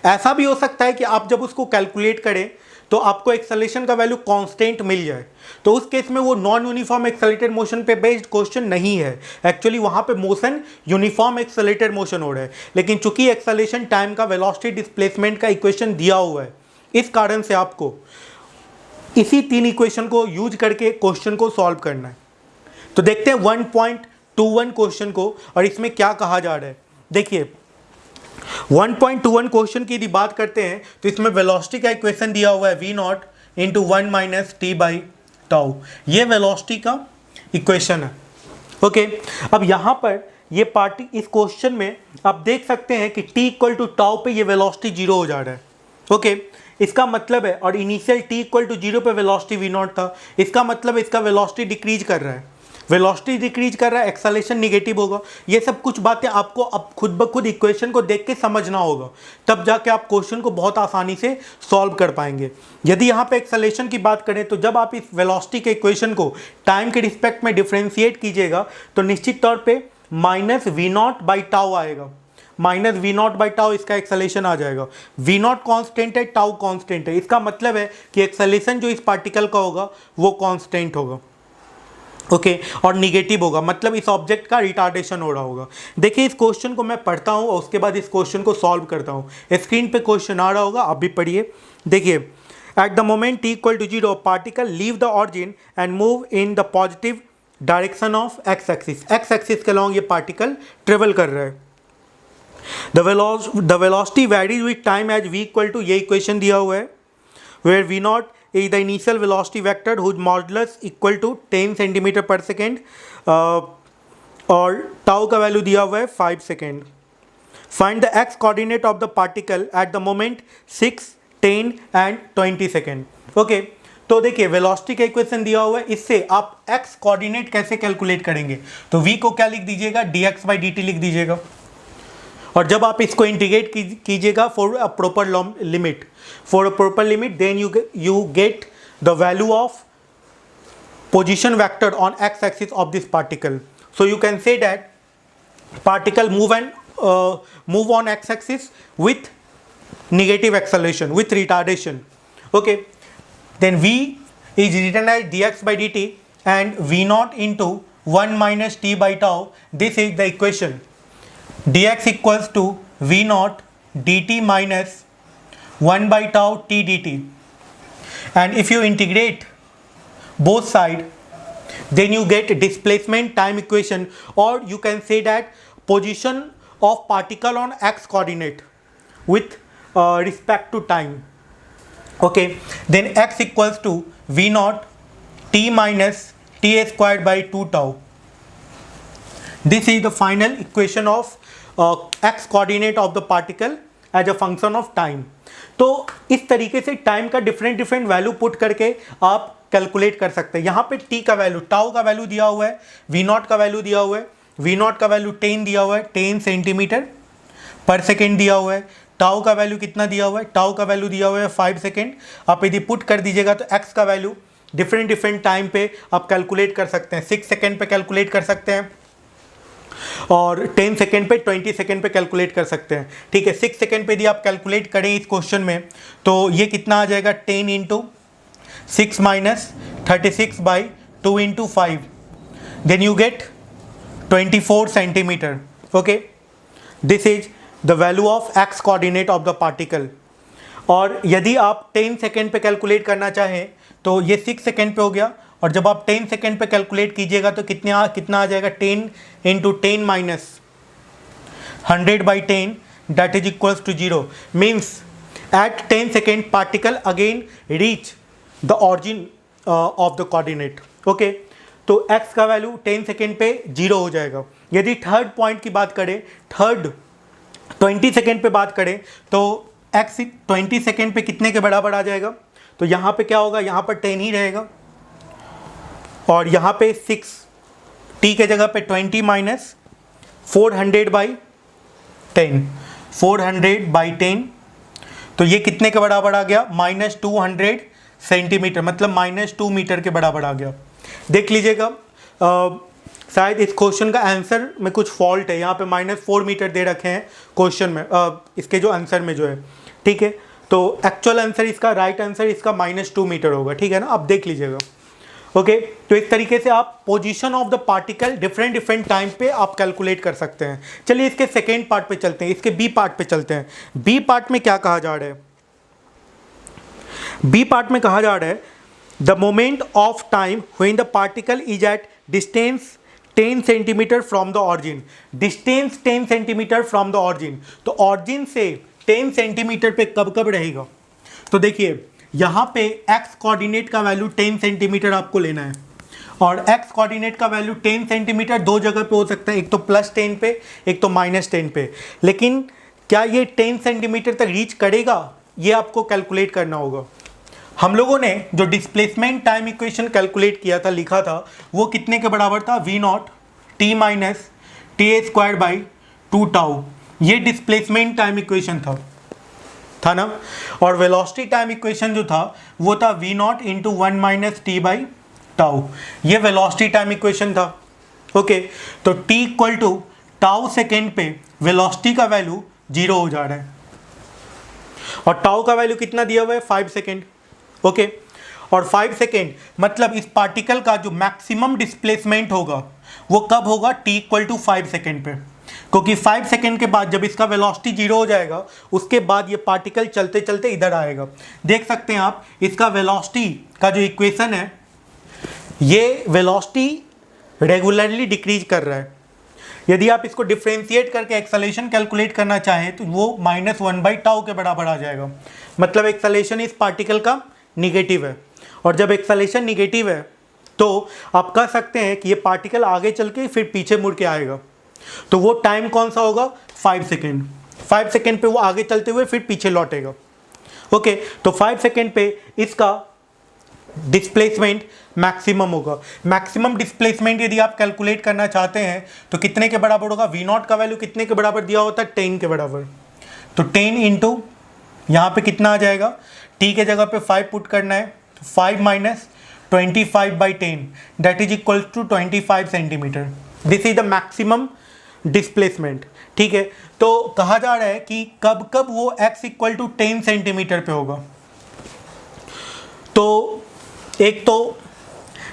ऐसा भी हो सकता है कि आप जब उसको कैलकुलेट करें तो आपको एक्सेलरेशन का वैल्यू कांस्टेंट मिल जाए, तो उस केस में वो नॉन यूनिफॉर्म एक्सेलरेटेड मोशन पे बेस्ड क्वेश्चन नहीं है। एक्चुअली वहाँ पे मोशन यूनिफॉर्म एक्सेलरेटेड मोशन हो रहा है, लेकिन चूंकि एक्सेलरेशन टाइम का, वेलोसिटी डिस्प्लेसमेंट का इक्वेशन दिया हुआ है, इस कारण से आपको इसी तीन इक्वेशन को यूज करके क्वेश्चन को सॉल्व करना है। तो देखते हैं 1.21 क्वेश्चन को और इसमें क्या कहा जा रहा है। देखिए 1.21 क्वेश्चन की यदि बात करते हैं तो इसमें वेलोसिटी का इक्वेशन दिया हुआ है v0 into 1 minus t by tau, ये वेलोसिटी का इक्वेशन है। ओके, अब यहाँ पर ये पार्टी इस क्वेश्चन में आप देख सकते हैं कि t इक्वल टू टाउ पे ये वेलोसिटी 0 हो जा रहा है। ओके, इसका मतलब है, और इनिशियल t इक्वल टू 0 पे वेलोसिटी v0 था, इसका मतलब इसका वेलोसिटी डिक्रीज कर रहा है। वेलोसिटी डिक्रीज कर रहा है, एक्सेलरेशन निगेटिव होगा। ये सब कुछ बातें आपको अब खुद ब खुद इक्वेशन को देख के समझना होगा, तब जाके आप क्वेश्चन को बहुत आसानी से सॉल्व कर पाएंगे। यदि यहाँ पे एक्सेलरेशन की बात करें तो जब आप इस वेलोसिटी के इक्वेशन को टाइम के रिस्पेक्ट में डिफ्रेंशिएट कीजिएगा तो निश्चित तौर पे माइनस v0 बाई टाउ आएगा। माइनस v0 बाई टाउ इसका एक्सेलरेशन आ जाएगा। v0 कांस्टेंट है, टाउ कांस्टेंट है, इसका मतलब है कि एक्सेलरेशन जो इस पार्टिकल का होगा वो कांस्टेंट होगा। ओके और निगेटिव होगा, मतलब इस ऑब्जेक्ट का रिटार्डेशन हो रहा होगा। देखिए इस क्वेश्चन को मैं पढ़ता हूँ और उसके बाद इस क्वेश्चन को सॉल्व करता हूँ। स्क्रीन पे क्वेश्चन आ रहा होगा, आप भी पढ़िए। देखिए, at the moment t equal to 0 particle leave the origin and move in the positive direction of x axis. X axis के अलॉन्ग ये पार्टिकल ट्रेवल कर रहा है। The velocity varies with time as v equal to, ये equation दिया हुआ है, where v naught is the initial velocity vector whose modulus equal to 10 centimetre पर सेकेंड और टाउ का वैल्यू दिया हुआ है 5 second. Find the x coordinate of the particle at the moment 6, 10 and 20 second. Okay, तो देखिए वेलोसिटी का equation दिया हुआ है, इससे आप एक्स कोऑर्डिनेट कैसे कैलकुलेट करेंगे? तो v को क्या लिख दीजिएगा, dx/dt लिख दीजिएगा। और जब आप इसको इंटीग्रेट कीजिएगा for a proper limit, then you get the value of position vector on x axis of this particle. So you can say that particle move on x axis with negative acceleration, with retardation. Okay, then v is written as dx/dt and v naught into 1 minus t by tau. This is the equation. dx equals to v naught dt minus 1 by tau t dt, and if you integrate both sides then you get displacement time equation, or you can say that position of particle on x coordinate with respect to time. Okay, then x equals to v naught t minus t squared by 2 tau. This is the final equation of x coordinate of the particle as a function of time. तो इस तरीके से time का different value put करके आप calculate कर सकते हैं। यहाँ पे t का वैल्यू, टाउ का वैल्यू दिया हुआ है, v नॉट का वैल्यू दिया हुआ है, v नॉट का वैल्यू 10 दिया हुआ है, 10 सेंटीमीटर पर सेकेंड दिया हुआ है। टाउ का वैल्यू कितना दिया हुआ है, टाउ का वैल्यू दिया हुआ है 5 सेकेंड। आप यदि पुट कर दीजिएगा तो x का वैल्यू डिफरेंट टाइम पे आप कैलकुलेट कर सकते हैं। 6 सेकेंड पे कैलकुलेट कर सकते हैं और 10 सेकेंड पे, 20 सेकेंड पे कैलकुलेट कर सकते हैं। ठीक है, 6 सेकेंड पे यदि आप कैलकुलेट करें इस क्वेश्चन में तो ये कितना आ जाएगा, 10 into 6 minus 36 by 2 into 5, then you get 24 centimetre. Okay, this is the value of x coordinate of the particle. और यदि आप 10 सेकेंड पे कैलकुलेट करना चाहें तो ये 6 सेकेंड पे हो गया, और जब आप 10 सेकेंड पे कैलकुलेट कीजिएगा तो कितना आ जाएगा, 10 into 10 minus 100 by 10 that is equals to 0। Means at 10 second particle again reach the origin of the coordinate. Okay, तो x का वैल्यू 10 सेकेंड पे 0 हो जाएगा। यदि थर्ड पॉइंट की बात करें, थर्ड 20 सेकेंड पे बात करें तो x 20 सेकेंड पे कितने के बराबर आ जाएगा? तो यहाँ पे क्या होगा, यहाँ पर 10 ही रहेगा और यहाँ पे 6, t के जगह पे 20 माइनस 400 बाई 10, 400 बाई 10, तो ये कितने के बराबर आ गया, माइनस 200 सेंटीमीटर, मतलब माइनस 2 मीटर के बराबर आ गया। देख लीजिएगा, शायद इस क्वेश्चन का आंसर में कुछ फॉल्ट है, यहाँ पे -4 मीटर दे रखे हैं क्वेश्चन में, इसके जो आंसर में जो है। ठीक है, तो एक्चुअल आंसर इसका, राइट आंसर इसका -2 मीटर होगा। ठीक है ना, आप देख लीजिएगा। ओके, तो इस तरीके से आप position of the particle different time पे आप कैलकुलेट कर सकते हैं। चलिए इसके सेकेंड पार्ट पे चलते हैं, इसके बी पार्ट पे चलते हैं। बी पार्ट में क्या कहा जा रहा है, बी पार्ट में कहा जा रहा है the moment of time when the particle is at distance 10 centimetre from the origin. Distance 10 centimetre from the origin, तो ऑरिजिन से 10 सेंटीमीटर पे कब रहेगा? तो देखिए यहाँ पे x कोऑर्डिनेट का वैल्यू 10 सेंटीमीटर आपको लेना है, और x कोऑर्डिनेट का वैल्यू 10 सेंटीमीटर दो जगह पे हो सकता है, एक तो +10 पे, एक तो -10 पे। लेकिन क्या ये 10 सेंटीमीटर तक रीच करेगा, ये आपको कैलकुलेट करना होगा। हम लोगों ने जो डिस्प्लेसमेंट टाइम इक्वेशन कैलकुलेट किया था, लिखा था, वो कितने के बराबर था, v not t minus T square by 2 tau. ये डिस्प्लेसमेंट टाइम इक्वेशन था ना। और वेलोसिटी टाइम इक्वेशन जो था वो था v naught into 1 minus t by tau. ये वेलोसिटी टाइम इक्वेशन था। ओके, तो t equal to tau second पे वेलोसिटी का वैल्यू 0 हो जा रहा है, और टाउ का वैल्यू कितना दिया हुआ है, 5 सेकेंड। ओके, और 5 सेकेंड मतलब इस पार्टिकल का जो मैक्सिमम डिस्प्लेसमेंट होगा वो कब होगा, t इक्वल टू 5 सेकेंड पे, क्योंकि 5 सेकेंड के बाद जब इसका वेलोसिटी 0 हो जाएगा उसके बाद ये पार्टिकल चलते चलते इधर आएगा। देख सकते हैं आप इसका वेलोसिटी का जो इक्वेशन है, ये वेलोसिटी रेगुलरली डिक्रीज कर रहा है। यदि आप इसको डिफ्रेंशिएट करके एक्सेलरेशन कैलकुलेट करना चाहें तो वो -1/τ के बराबर आ जाएगा। मतलब एक्सेलरेशन इस पार्टिकल का निगेटिव है, और जब एक्सेलरेशन निगेटिव है तो आप कह सकते हैं कि ये पार्टिकल आगे चल के फिर पीछे मुड़ के आएगा। तो वो टाइम कौन सा होगा, 5 सेकेंड। 5 सेकेंड पे वो आगे चलते हुए फिर पीछे लौटेगा। ओके, तो 5 सेकेंड पे इसका डिस्प्लेसमेंट मैक्सिमम होगा। मैक्सिमम डिस्प्लेसमेंट यदि आप कैलकुलेट करना चाहते हैं तो कितने के बराबर होगा, V0 का वैल्यू कितने के बराबर दिया होता है, 10 के बराबर। तो 10 इंटू यहाँ पे कितना आ जाएगा, t के जगह पे 5 पुट करना है, तो 5 minus 25/10 that is equal to 25 centimetre. This is the maximum displacement. ठीक है, तो कहा जा रहा है कि कब कब वो x इक्वल टू 10 सेंटीमीटर पे होगा। तो एक तो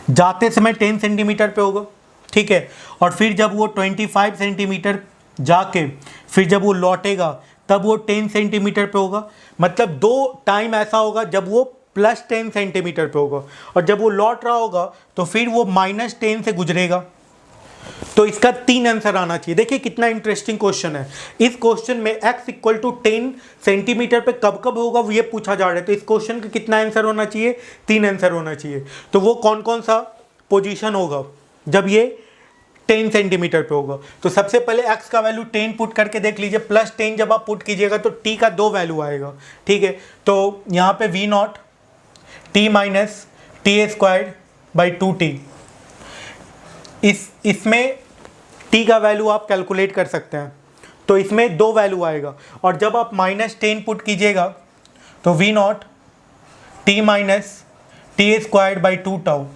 जाते समय 10 सेंटीमीटर पे होगा, ठीक है, और फिर जब वो 25 सेंटीमीटर जाके फिर जब वो लौटेगा तब वो 10 सेंटीमीटर पे होगा। मतलब दो टाइम ऐसा होगा जब वो +10 सेंटीमीटर पे होगा, और जब वो लौट रहा होगा तो फिर वो -10 से गुजरेगा। तो इसका 3 आंसर आना चाहिए। देखिए कितना इंटरेस्टिंग क्वेश्चन है। इस क्वेश्चन में x इक्वल टू 10 सेंटीमीटर पे कब कब होगा वो ये पूछा जा रहा है। तो इस क्वेश्चन का कितना आंसर होना चाहिए, 3 आंसर होना चाहिए। तो वो कौन कौन सा पोजीशन होगा जब ये 10 सेंटीमीटर पे होगा। तो सबसे पहले x का वैल्यू 10 पुट करके देख लीजिए। +10 जब आप पुट कीजिएगा तो t का 2 वैल्यू आएगा। ठीक है, तो यहाँ पे V0 t माइनस t²/2t, इसमें t का वैल्यू आप कैलकुलेट कर सकते हैं। तो इसमें 2 वैल्यू आएगा, और जब आप -10 पुट कीजिएगा तो V0 t माइनस t²/2τ,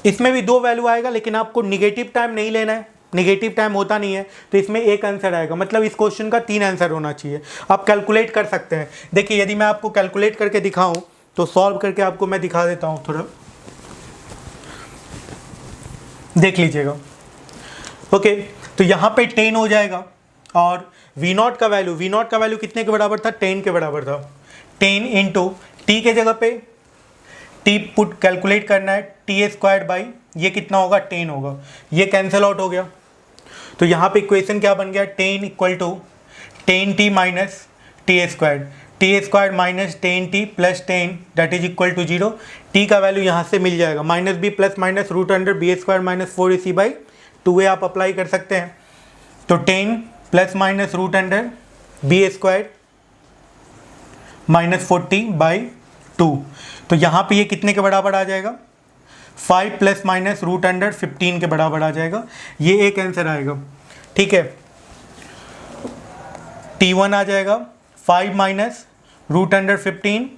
इसमें भी 2 वैल्यू आएगा, लेकिन आपको निगेटिव टाइम नहीं लेना है, निगेटिव टाइम होता नहीं है, तो इसमें एक आंसर आएगा। मतलब इस क्वेश्चन का 3 आंसर होना चाहिए। आप कैलकुलेट कर सकते हैं। देखिए यदि मैं आपको कैलकुलेट करके दिखाऊं तो सॉल्व करके आपको मैं दिखा देता हूं, थोड़ा देख लीजिएगा। ओके, तो यहाँ पे 10 हो जाएगा, और V0 का वैल्यू कितने के बराबर था, 10 के बराबर था। 10 इंटू टी के जगह पे t पुट कैलकुलेट करना है, t² ये कितना होगा, 10 होगा। ये कैंसिल आउट हो गया। तो यहाँ पे इक्वेशन क्या बन गया, 10 equal to 10t minus t² minus 10t plus 10 that is equal to 0। t का वैल्यू यहाँ से मिल जाएगा, -b plus minus √b² minus 4ac/2a आप अप्लाई कर सकते हैं। तो 10 प्लस माइनस √b² माइनस 40/2। तो यहाँ पे ये कितने के बराबर आ जाएगा, 5 प्लस माइनस √15 के बराबर आ जाएगा। ये एक आंसर आएगा। ठीक है, t1 आ जाएगा 5 माइनस √15,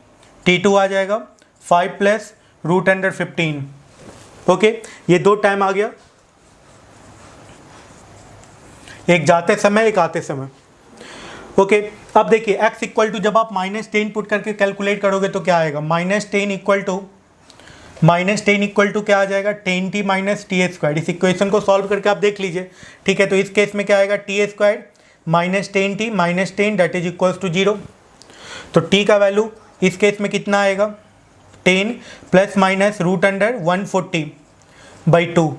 t2 आ जाएगा 5 प्लस √15। ओके, ये 2 टाइम आ गया, एक जाते समय एक आते समय। ओके, अब देखिए x इक्वल टू जब आप -10 पुट करके कैलकुलेट करोगे तो क्या आएगा, -10 इक्वल टू क्या आ जाएगा, 10t माइनस t²। इस इक्वेशन को सॉल्व करके आप देख लीजिए। ठीक है, तो इस केस में क्या आएगा, t² minus 10t minus 10 that is equals to 0। तो t का वैल्यू इस केस में कितना आएगा, 10 प्लस माइनस √140/2।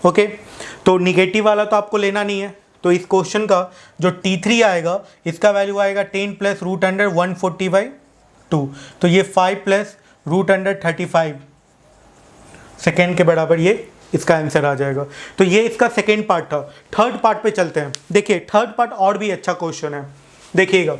ओके, तो निगेटिव वाला तो आपको लेना नहीं है। तो इस क्वेश्चन का जो t3 आएगा इसका वैल्यू आएगा 10 प्लस √140/2। तो ये 5 प्लस √35 सेकेंड के बराबर ये इसका आंसर आ जाएगा। तो ये इसका सेकेंड पार्ट था। थर्ड पार्ट पे चलते हैं। देखिए थर्ड पार्ट और भी अच्छा क्वेश्चन है, देखिएगा।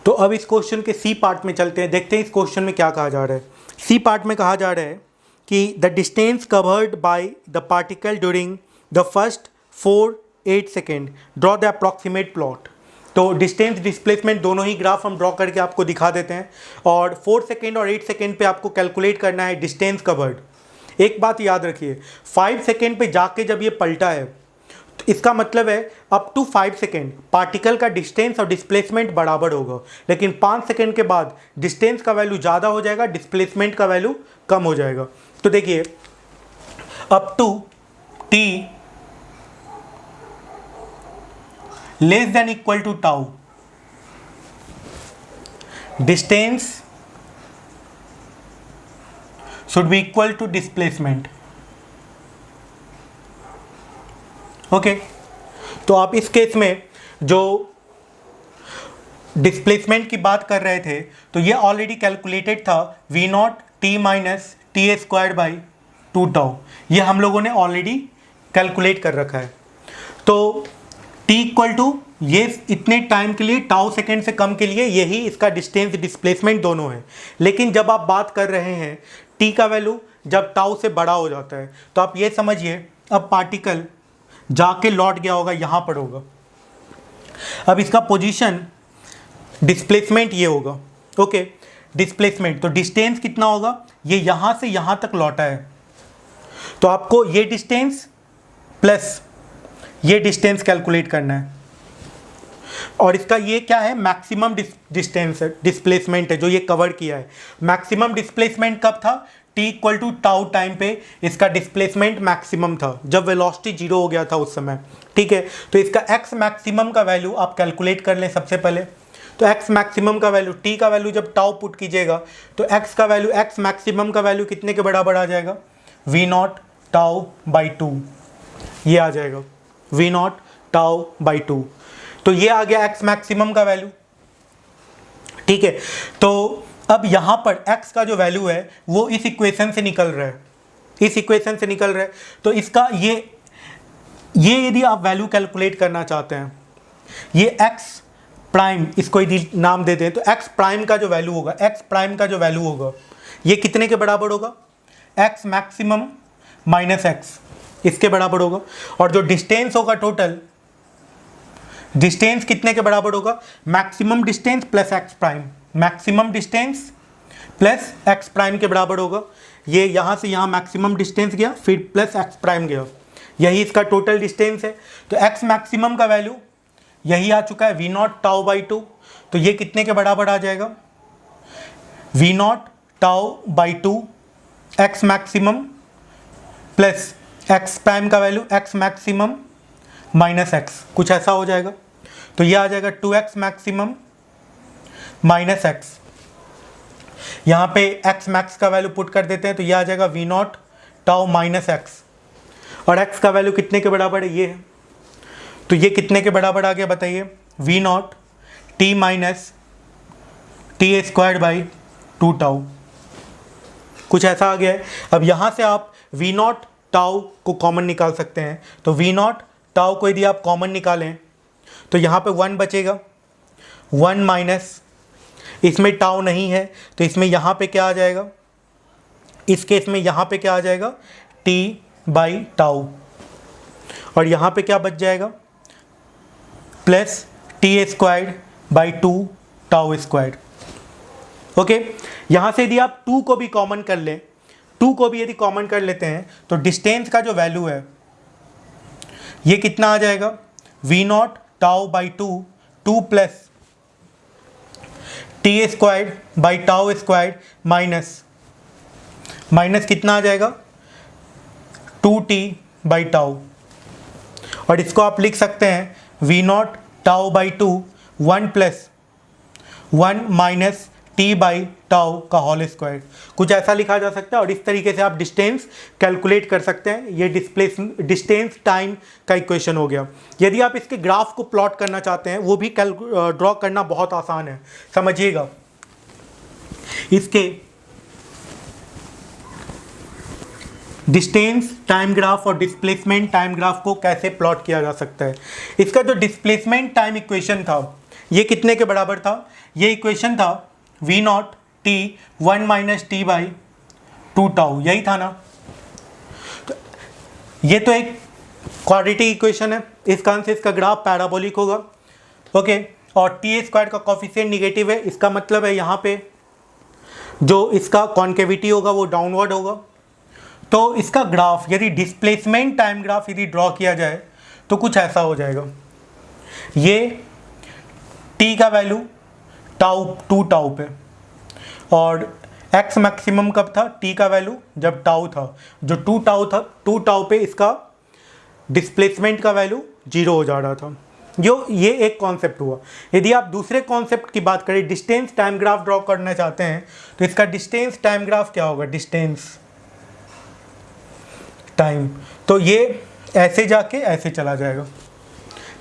तो अब इस क्वेश्चन के सी पार्ट में चलते हैं, देखते हैं इस क्वेश्चन में क्या कहा जा रहा है। सी पार्ट में कहा जा रहा है कि the distance covered by the particle during the first 4-8 second, draw the approximate plot. तो डिस्टेंस डिस्प्लेसमेंट दोनों ही ग्राफ हम ड्रॉ करके आपको दिखा देते हैं, और 4 सेकेंड और 8 सेकेंड पे आपको कैलकुलेट करना है डिस्टेंस कवर्ड। एक बात याद रखिए, 5 सेकेंड पे जाके जब ये पलटा है तो इसका मतलब है अप टू 5 सेकेंड पार्टिकल का डिस्टेंस और डिस्प्लेसमेंट बराबर होगा, लेकिन 5 सेकेंड के बाद डिस्टेंस का वैल्यू ज़्यादा हो जाएगा, डिस्प्लेसमेंट का वैल्यू कम हो जाएगा। तो देखिए up to t less than equal to tau distance should be equal to displacement. Okay, तो आप इस केस में जो डिस्प्लेसमेंट की बात कर रहे थे तो ये ऑलरेडी कैलकुलेटेड था v not T minus T A square by 2 tau, ये हम लोगों ने ऑलरेडी कैलकुलेट कर रखा है। तो t इक्वल टू ये इतने टाइम के लिए टाउ सेकेंड से कम के लिए यही इसका डिस्टेंस डिस्प्लेसमेंट दोनों है, लेकिन जब आप बात कर रहे हैं t का वैल्यू जब टाउ से बड़ा हो जाता है तो आप ये समझिए अब पार्टिकल जाके लौट गया होगा, यहाँ पर होगा। अब इसका पोजीशन डिस्प्लेसमेंट ये होगा। ओके, डिस्प्लेसमेंट तो डिस्टेंस कितना होगा, ये यहाँ से यहाँ तक लौटा है तो आपको ये डिस्टेंस प्लस ये डिस्टेंस कैलकुलेट करना है, और इसका ये क्या है मैक्सिमम डिस्टेंस है, डिस्प्लेसमेंट है जो ये कवर किया है। मैक्सिमम डिस्प्लेसमेंट कब था, t equal to tau time पे इसका डिस्प्लेसमेंट मैक्सिमम था, जब वेलोसिटी 0 हो गया था उस समय। ठीक है, तो इसका x मैक्सिमम का वैल्यू आप कैलकुलेट कर लें सबसे पहले। तो x मैक्सिमम का वैल्यू, t का वैल्यू जब टाउ पुट कीजिएगा तो x का वैल्यू, x मैक्सिमम का वैल्यू कितने के बराबर आ जाएगा, v नॉट टाउ बाई 2, ये आ जाएगा v नॉट टाउ बाई 2। तो ये आ गया x मैक्सिमम का वैल्यू। ठीक है, तो अब यहाँ पर x का जो वैल्यू है वो इस इक्वेशन से निकल रहा है, इस इक्वेशन से निकल रहा है। तो इसका ये यदि आप वैल्यू कैलकुलेट करना चाहते हैं, ये x प्राइम इसको यदि नाम देते हैं तो x प्राइम का जो वैल्यू होगा, x प्राइम का जो वैल्यू होगा ये कितने के बराबर होगा, x मैक्सिमम माइनस x, इसके बराबर होगा। और जो डिस्टेंस होगा टोटल, डिस्टेंस कितने के बराबर होगा, maximum distance plus x prime, maximum distance plus x prime के बराबर होगा। ये यहाँ से यहाँ मैक्सिमम डिस्टेंस गया फिर प्लस एक्स प्राइम गया, यही इसका टोटल डिस्टेंस है। तो एक्स मैक्सिमम का वैल्यू यही आ चुका है v नॉट टाउ बाई 2, तो ये कितने के बराबर आ जाएगा, v naught tau by 2 x maximum plus x prime का value x maximum minus x, कुछ ऐसा हो जाएगा। तो ये आ जाएगा 2x मैक्सिमम माइनस एक्स, यहाँ पे x मैक्स का वैल्यू पुट कर देते हैं तो ये आ जाएगा v naught tau minus x, और x का वैल्यू कितने के बराबर है, ये है। तो ये कितने के बराबर आ गया बताइए, v not T minus T A square by 2 tau, कुछ ऐसा आ गया है। अब यहाँ से आप v नॉट टाउ को कॉमन निकाल सकते हैं, तो v नॉट टाउ को यदि आप कॉमन निकालें तो यहाँ पे 1 बचेगा, 1 माइनस, इसमें टाउ नहीं है तो इसमें यहाँ पे क्या आ जाएगा, इस केस में यहाँ पे क्या आ जाएगा t बाई टाउ, और यहाँ पे क्या बच जाएगा plus T A squared by 2 tau squared. Okay, यहाँ से यदि आप 2 को भी कॉमन कर लें, 2 को भी यदि कॉमन कर लेते हैं तो डिस्टेंस का जो वैल्यू है ये कितना आ जाएगा, v naught tau by 2, 2 plus T A squared by tau squared minus कितना आ जाएगा 2t बाई टाउ, और इसको आप लिख सकते हैं v naught tau by 2 1 plus 1 minus t by tau का होल स्क्वायर, कुछ ऐसा लिखा जा सकता है। और इस तरीके से आप डिस्टेंस कैलकुलेट कर सकते हैं। ये डिस्टेंस टाइम का इक्वेशन हो गया। यदि आप इसके ग्राफ को प्लॉट करना चाहते हैं वो भी ड्रॉ करना बहुत आसान है, समझिएगा। इसके डिस्टेंस टाइम ग्राफ और डिस्प्लेसमेंट टाइम ग्राफ को कैसे प्लॉट किया जा सकता है। इसका जो डिस्प्लेसमेंट टाइम इक्वेशन था ये कितने के बराबर था, ये इक्वेशन था v not T 1 minus t by 2 tau, यही था ना। तो ये तो एक क्वाड्रेटिक इक्वेशन है, इस कारण से इसका ग्राफ पैराबोलिक होगा। ओके, और टी ए स्क्वायर का कॉफिशिएंट निगेटिव है, इसका मतलब है यहाँ पे जो इसका कॉन्केविटी होगा वो डाउनवर्ड होगा। तो इसका ग्राफ यदि डिस्प्लेसमेंट टाइम ग्राफ यदि ड्रॉ किया जाए तो कुछ ऐसा हो जाएगा, ये t का वैल्यू टाउ 2 टाउ पे, और x मैक्सिमम कब था, t का वैल्यू जब टाउ था, जो 2 टाउ था, 2 टाउ पे इसका डिस्प्लेसमेंट का वैल्यू 0 हो जा रहा था। ये एक कॉन्सेप्ट हुआ। यदि आप दूसरे कॉन्सेप्ट की बात करें, डिस्टेंस टाइम ग्राफ ड्रॉ करना चाहते हैं, तो इसका डिस्टेंस टाइम ग्राफ क्या होगा, डिस्टेंस टाइम, तो ये ऐसे जाके ऐसे चला जाएगा,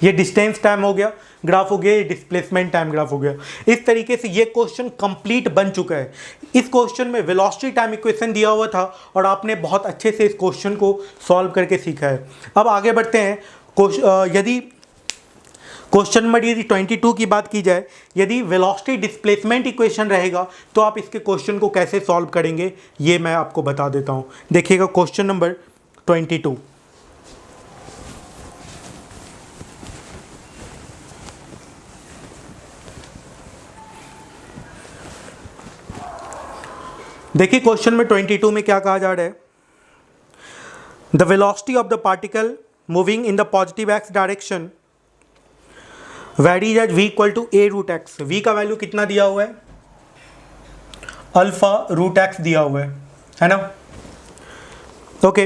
ये डिस्टेंस टाइम हो गया ग्राफ हो गया, ये डिस्प्लेसमेंट टाइम ग्राफ हो गया। इस तरीके से ये क्वेश्चन कंप्लीट बन चुका है। इस क्वेश्चन में वेलोसिटी टाइम इक्वेशन दिया हुआ था और आपने बहुत अच्छे से इस क्वेश्चन को सॉल्व करके सीखा है। अब आगे बढ़ते हैं। यदि क्वेश्चन नंबर यदि 22 की बात की जाए, यदि वेलोसिटी डिस्प्लेसमेंट इक्वेशन रहेगा तो आप इसके क्वेश्चन को कैसे सॉल्व करेंगे ये मैं आपको बता देता हूँ। देखिएगा क्वेश्चन नंबर 22। देखिए क्वेश्चन में 22 में क्या कहा जा रहा है, the velocity of the particle moving in the positive x direction varies at v equal to a root x. v का वैल्यू कितना दिया हुआ है, अल्फा रूट एक्स दिया हुआ है ना। Okay,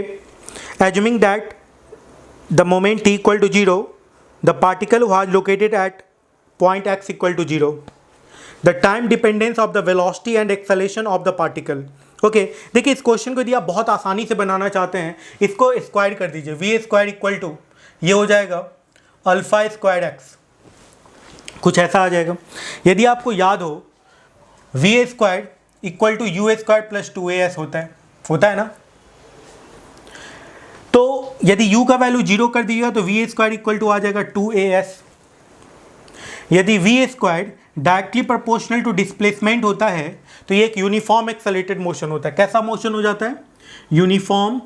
assuming that the moment t equal to 0, the particle was located at point x equal to 0, the time dependence of the velocity and acceleration of the particle. Okay, देखिए इस question को यदि आप बहुत आसानी से बनाना चाहते हैं, इसको स्क्वायर कर दीजिए, वी स्क्वायर इक्वल टू ये हो जाएगा अल्फा स्क्वायर एक्स, कुछ ऐसा आ जाएगा। यदि आपको याद हो v square equal to u square plus 2as होता है ना, तो यदि u का वैल्यू 0 कर दिया तो वी स्क्वायर इक्वल टू आ जाएगा 2as। यदि v square directly proportional to displacement होता है तो ये एक यूनिफॉर्म एक्सेलरेटेड मोशन होता है। कैसा मोशन हो जाता है, यूनिफॉर्म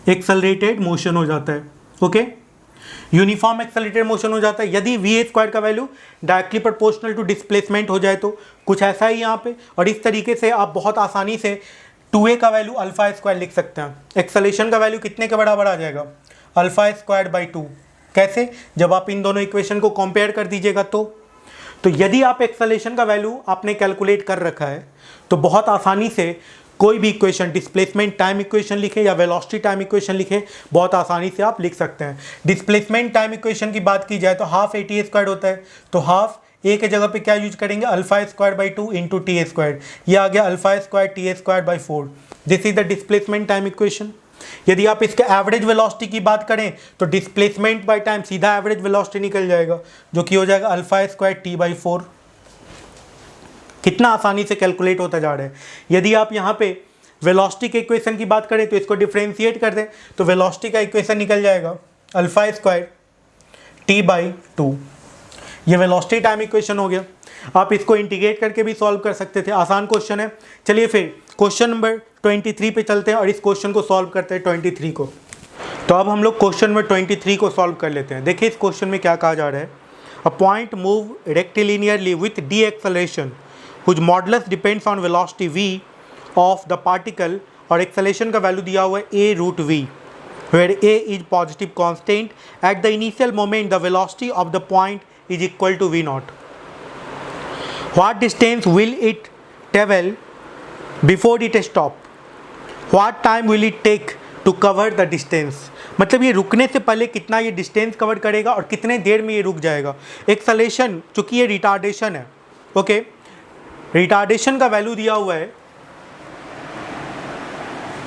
एक्सेलरेटेड मोशन हो जाता है। ओके, यूनिफॉर्म एक्सेलरेटेड मोशन हो जाता है। यदि वी स्क्वायर का value directly proportional to displacement हो जाए तो कुछ ऐसा ही यहाँ पे, और इस तरीके से आप बहुत आसानी से 2a का वैल्यू अल्फा स्क्वायर लिख सकते हैं। एक्सेलरेशन का वैल्यू कितने के बराबर आ जाएगा, अल्फा स्क्वायर बाई 2। कैसे, जब आप इन दोनों इक्वेशन को कंपेयर कर दीजिएगा तो यदि आप एक्सेलरेशन का वैल्यू आपने कैलकुलेट कर रखा है तो बहुत आसानी से कोई भी इक्वेशन, डिस्प्लेसमेंट टाइम इक्वेशन लिखें या वेलोसिटी टाइम इक्वेशन लिखें, बहुत आसानी से आप लिख सकते हैं। डिस्प्लेसमेंट टाइम इक्वेशन की बात की जाए तो हाफ ए टी स्क्वायर होता है, तो हाफ ए के जगह पे क्या यूज करेंगे, alpha square by 2 into T square, ये आ गया alpha square T square by 4। This is the displacement time equation. यदि आप इसके एवरेज वेलोसिटी की बात करें तो डिस्प्लेसमेंट बाय टाइम सीधा एवरेज वेलोसिटी निकल जाएगा, जो कि हो जाएगा अल्फा स्क्वायर टी बाई 4। कितना आसानी से कैलकुलेट होता जा रहा है। यदि आप यहाँ पे वेलोसिटी के इक्वेशन की बात करें तो इसको डिफरेंशिएट कर दें तो वेलोसिटी का इक्वेशन निकल जाएगा अल्फा स्क्वायर टी बाई 2। ये वेलोसिटी टाइम इक्वेशन हो गया। आप इसको इंटीग्रेट करके भी सॉल्व कर सकते थे, आसान क्वेश्चन है। चलिए फिर क्वेश्चन नंबर 23 पे चलते हैं और इस क्वेश्चन को सॉल्व करते हैं 23 को। तो अब हम लोग क्वेश्चन नंबर 23 को सॉल्व कर लेते हैं। देखिए इस क्वेश्चन में क्या कहा जा रहा है, a point move rectilinearly with the acceleration which modulus depends on velocity v of the particle, और एक्सेलरेशन का वैल्यू दिया हुआ है a root v, where a is positive constant at the initial moment the velocity of the point is equal to v naught. What distance will it travel before it stop? What time will it take to cover the distance? मतलब ये रुकने से पहले कितना ये distance cover करेगा और कितने देर में ये रुक जाएगा। एक्सेलरेशन, चूंकि ये रिटार्डेशन है, ओके, रिटार्डेशन का वैल्यू दिया हुआ है,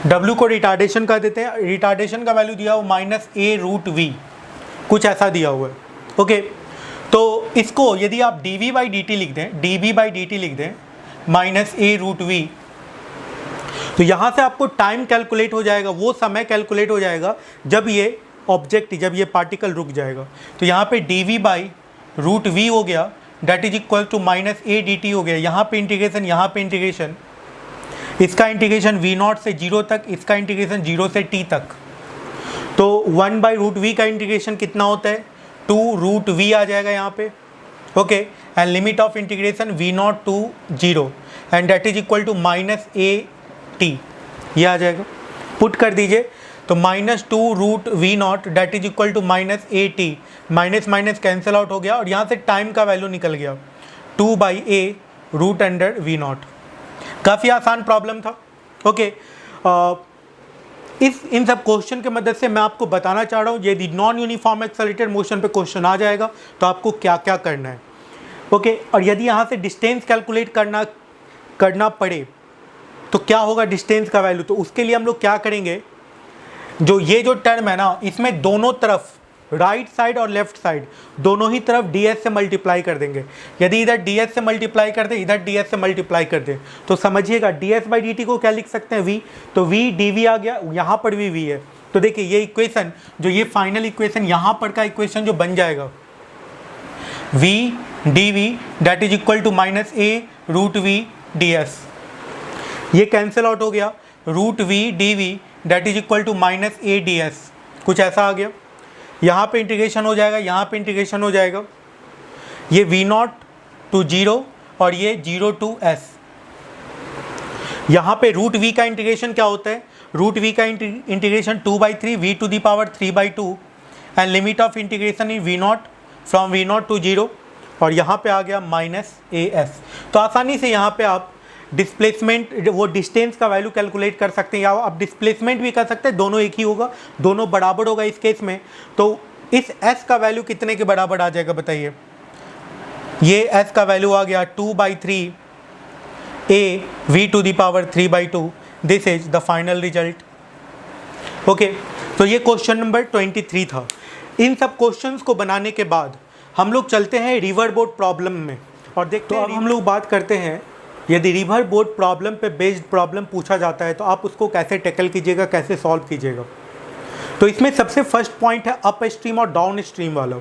W को रिटार्डेशन कर देते हैं, रिटार्डेशन का वैल्यू दिया हुआ माइनस ए रूट वी, कुछ ऐसा दिया हुआ है। ओके, तो इसको यदि आप dv बाई डी टी लिख दें, dv बाई डी टी लिख दें माइनस ए रूट वी, तो यहाँ से आपको टाइम कैलकुलेट हो जाएगा, वो समय कैलकुलेट हो जाएगा जब ये ऑब्जेक्ट, जब ये पार्टिकल रुक जाएगा। तो यहाँ पे dv बाई रूट वी हो गया, that is equal to minus a d t हो गया। यहाँ पे इंटीग्रेशन, यहाँ पे इंटीग्रेशन, इसका इंटीग्रेशन v नॉट से 0 तक, इसका इंटीग्रेशन 0 से t तक। तो 1 बाई रूट वी का इंटीग्रेशन कितना होता है, 2 रूट वी आ जाएगा यहाँ पे। Okay, and limit of integration v naught to 0 and that is equal to minus a t, ये आ जाएगा। पुट कर दीजिए तो -2√V0 that is equal to -AT, minus minus cancel out हो गया और यहाँ से टाइम का वैल्यू निकल गया 2/A√V0। काफ़ी आसान प्रॉब्लम था। ओके, इन सब क्वेश्चन के मदद से मैं आपको बताना चाह रहा हूँ यदि नॉन यूनिफॉर्म एक्सेलरेटेड मोशन पे क्वेश्चन आ जाएगा तो आपको क्या क्या करना है। ओके, और यदि यहाँ से डिस्टेंस कैलकुलेट करना पड़े तो क्या होगा डिस्टेंस का वैल्यू, तो उसके लिए हम लोग क्या करेंगे, ये जो टर्म है ना, इसमें दोनों तरफ राइट साइड और लेफ्ट साइड दोनों ही तरफ ds से मल्टीप्लाई कर देंगे। यदि इधर ds से मल्टीप्लाई कर दे, इधर ds से मल्टीप्लाई कर दे, तो समझिएगा ds/dt को क्या लिख सकते हैं, v, तो v dv आ गया, यहाँ पर भी v है। तो देखिए ये इक्वेशन, ये फाइनल इक्वेशन यहाँ पर का इक्वेशन जो बन जाएगा v dv that is equal to -A√v ds, ये कैंसिल आउट हो गया, √v dv that is equal to -A ds, कुछ ऐसा आ गया। यहाँ पे इंटीग्रेशन हो जाएगा, यहाँ पे इंटीग्रेशन हो जाएगा, ये V0 to 0 और ये 0 to S। यहाँ पे √v का इंटीग्रेशन क्या होता है, √v का integration 2/3 v⁵ and limit of integration in V0 from V0 to 0 और यहाँ पे आ गया -AS। तो आसानी से यहाँ पे आप डिस्प्लेसमेंट, डिस्टेंस का वैल्यू कैलकुलेट कर सकते हैं, या आप डिस्प्लेसमेंट भी कर सकते हैं, दोनों एक ही होगा, दोनों बराबर होगा इस केस में। तो इस s का वैल्यू कितने के बराबर आ जाएगा बताइए, ये s का वैल्यू आ गया 2/3 A v⁵, this is the final result. Okay, तो ये क्वेश्चन नंबर 23 था। इन सब क्वेश्चंस को बनाने के बाद हम लोग चलते हैं रिवर बोट प्रॉब्लम में और देखते हैं। अब हम लोग बात करते हैं, यदि रिवर बोट प्रॉब्लम पे बेस्ड प्रॉब्लम पूछा जाता है तो आप उसको कैसे टैकल कीजिएगा, कैसे सॉल्व कीजिएगा। तो इसमें सबसे फर्स्ट पॉइंट है अप स्ट्रीम और डाउन स्ट्रीम वाला।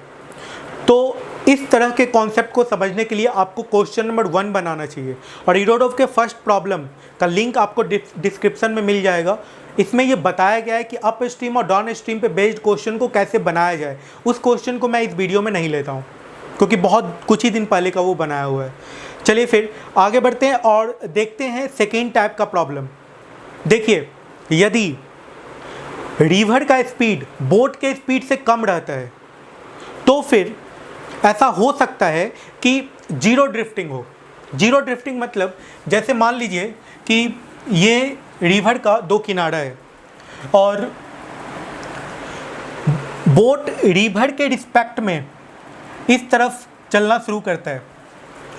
तो इस तरह के कॉन्सेप्ट को समझने के लिए आपको क्वेश्चन नंबर 1 बनाना चाहिए और इरोडोव के फर्स्ट प्रॉब्लम का लिंक आपको डिस्क्रिप्शन में मिल जाएगा। इसमें ये बताया गया है कि अप स्ट्रीम और डाउन स्ट्रीम पे बेस्ड क्वेश्चन को कैसे बनाया जाए। उस क्वेश्चन को मैं इस वीडियो में नहीं लेता हूँ क्योंकि बहुत कुछ ही दिन पहले का वो बनाया हुआ है। चलिए फिर आगे बढ़ते हैं और देखते हैं सेकेंड टाइप का प्रॉब्लम। देखिए, यदि रिवर का स्पीड बोट के स्पीड से कम रहता है तो फिर ऐसा हो सकता है कि जीरो ड्रिफ्टिंग हो। जीरो ड्रिफ्टिंग मतलब जैसे मान लीजिए कि ये रिवर का 2 किनारा है और बोट रिवर के रिस्पेक्ट में इस तरफ चलना शुरू करता है।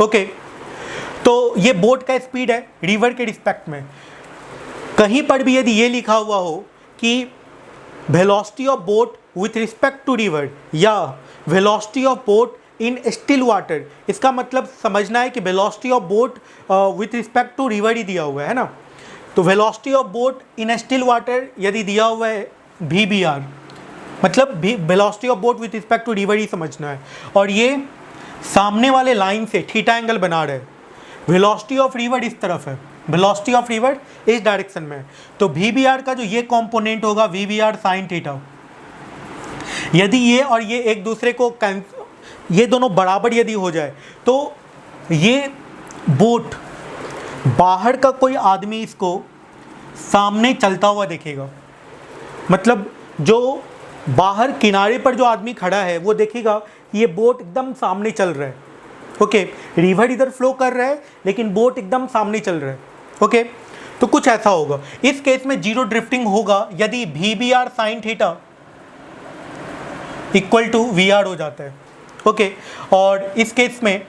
ओके, तो ये बोट का स्पीड है रिवर के रिस्पेक्ट में। कहीं पर भी यदि ये लिखा हुआ हो कि velocity of boat with respect to river या velocity of boat in still water, इसका मतलब समझना है कि velocity of boat with respect to river ही दिया हुआ है ना। तो velocity of boat in still water यदि दिया हुआ है VBR, मतलब velocity of boat with respect to river ही समझना है। और ये सामने वाले लाइन से थीटा एंगल बना रहे, वेलोसिटी ऑफ रिवर इस तरफ है, वेलोसिटी ऑफ रिवर इस डायरेक्शन में। तो VBR का जो ये कंपोनेंट होगा VBR साइन थीटा, यदि ये और ये एक दूसरे को ये दोनों बराबर यदि हो जाए तो ये बोट बाहर का कोई आदमी इसको सामने चलता हुआ देखेगा, मतलब जो बाहर किनारे पर जो आदमी खड़ा है वो देखेगा ये बोट एकदम सामने चल रहा है। ओके, रिवर इधर फ्लो कर रहा है लेकिन बोट एकदम सामने चल रहा है। ओके, तो कुछ ऐसा होगा। इस केस में जीरो ड्रिफ्टिंग होगा यदि VBR sine theta equal to VR हो जाता है। ओके, और इस केस में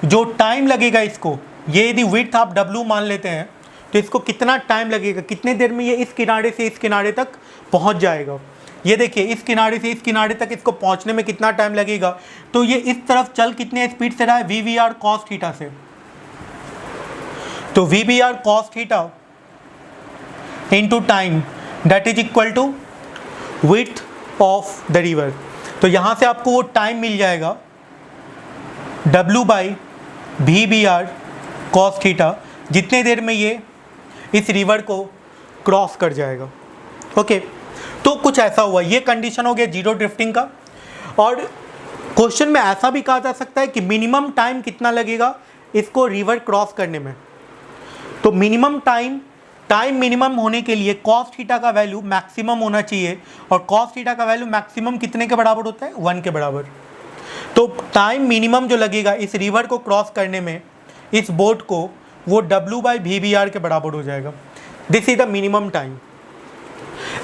जो टाइम लगेगा इसको, ये यदि विड्थ आप W मान लेते हैं तो इसको कितना टाइम लगेगा, कितने देर में ये इस किनारे से इस किनारे तक पहुंच जाएगा। ये देखिए, इस किनारे से इस किनारे तक इसको पहुंचने में कितना टाइम लगेगा। तो ये इस तरफ चल कितने स्पीड से रहा है, VBR cos थीटा से। तो VBR cos थीटा into time that is equal to width of the river. तो यहाँ से आपको वो टाइम मिल जाएगा W/VBR cos थीटा, जितने देर में ये इस रिवर को क्रॉस कर जाएगा। ओके, तो कुछ ऐसा हुआ, ये कंडीशन हो गया जीरो ड्रिफ्टिंग का। और क्वेश्चन में ऐसा भी कहा जा सकता है कि मिनिमम टाइम कितना लगेगा इसको रिवर क्रॉस करने में। तो मिनिमम टाइम टाइम मिनिमम होने के लिए कॉस थीटा का वैल्यू मैक्सिमम होना चाहिए, और कॉस थीटा का वैल्यू मैक्सिमम कितने के बराबर होता है? 1 के बराबर। तो टाइम मिनिमम जो लगेगा इस रिवर को क्रॉस करने में इस बोट को, वो W/VBR के बराबर हो जाएगा। This is the minimum time.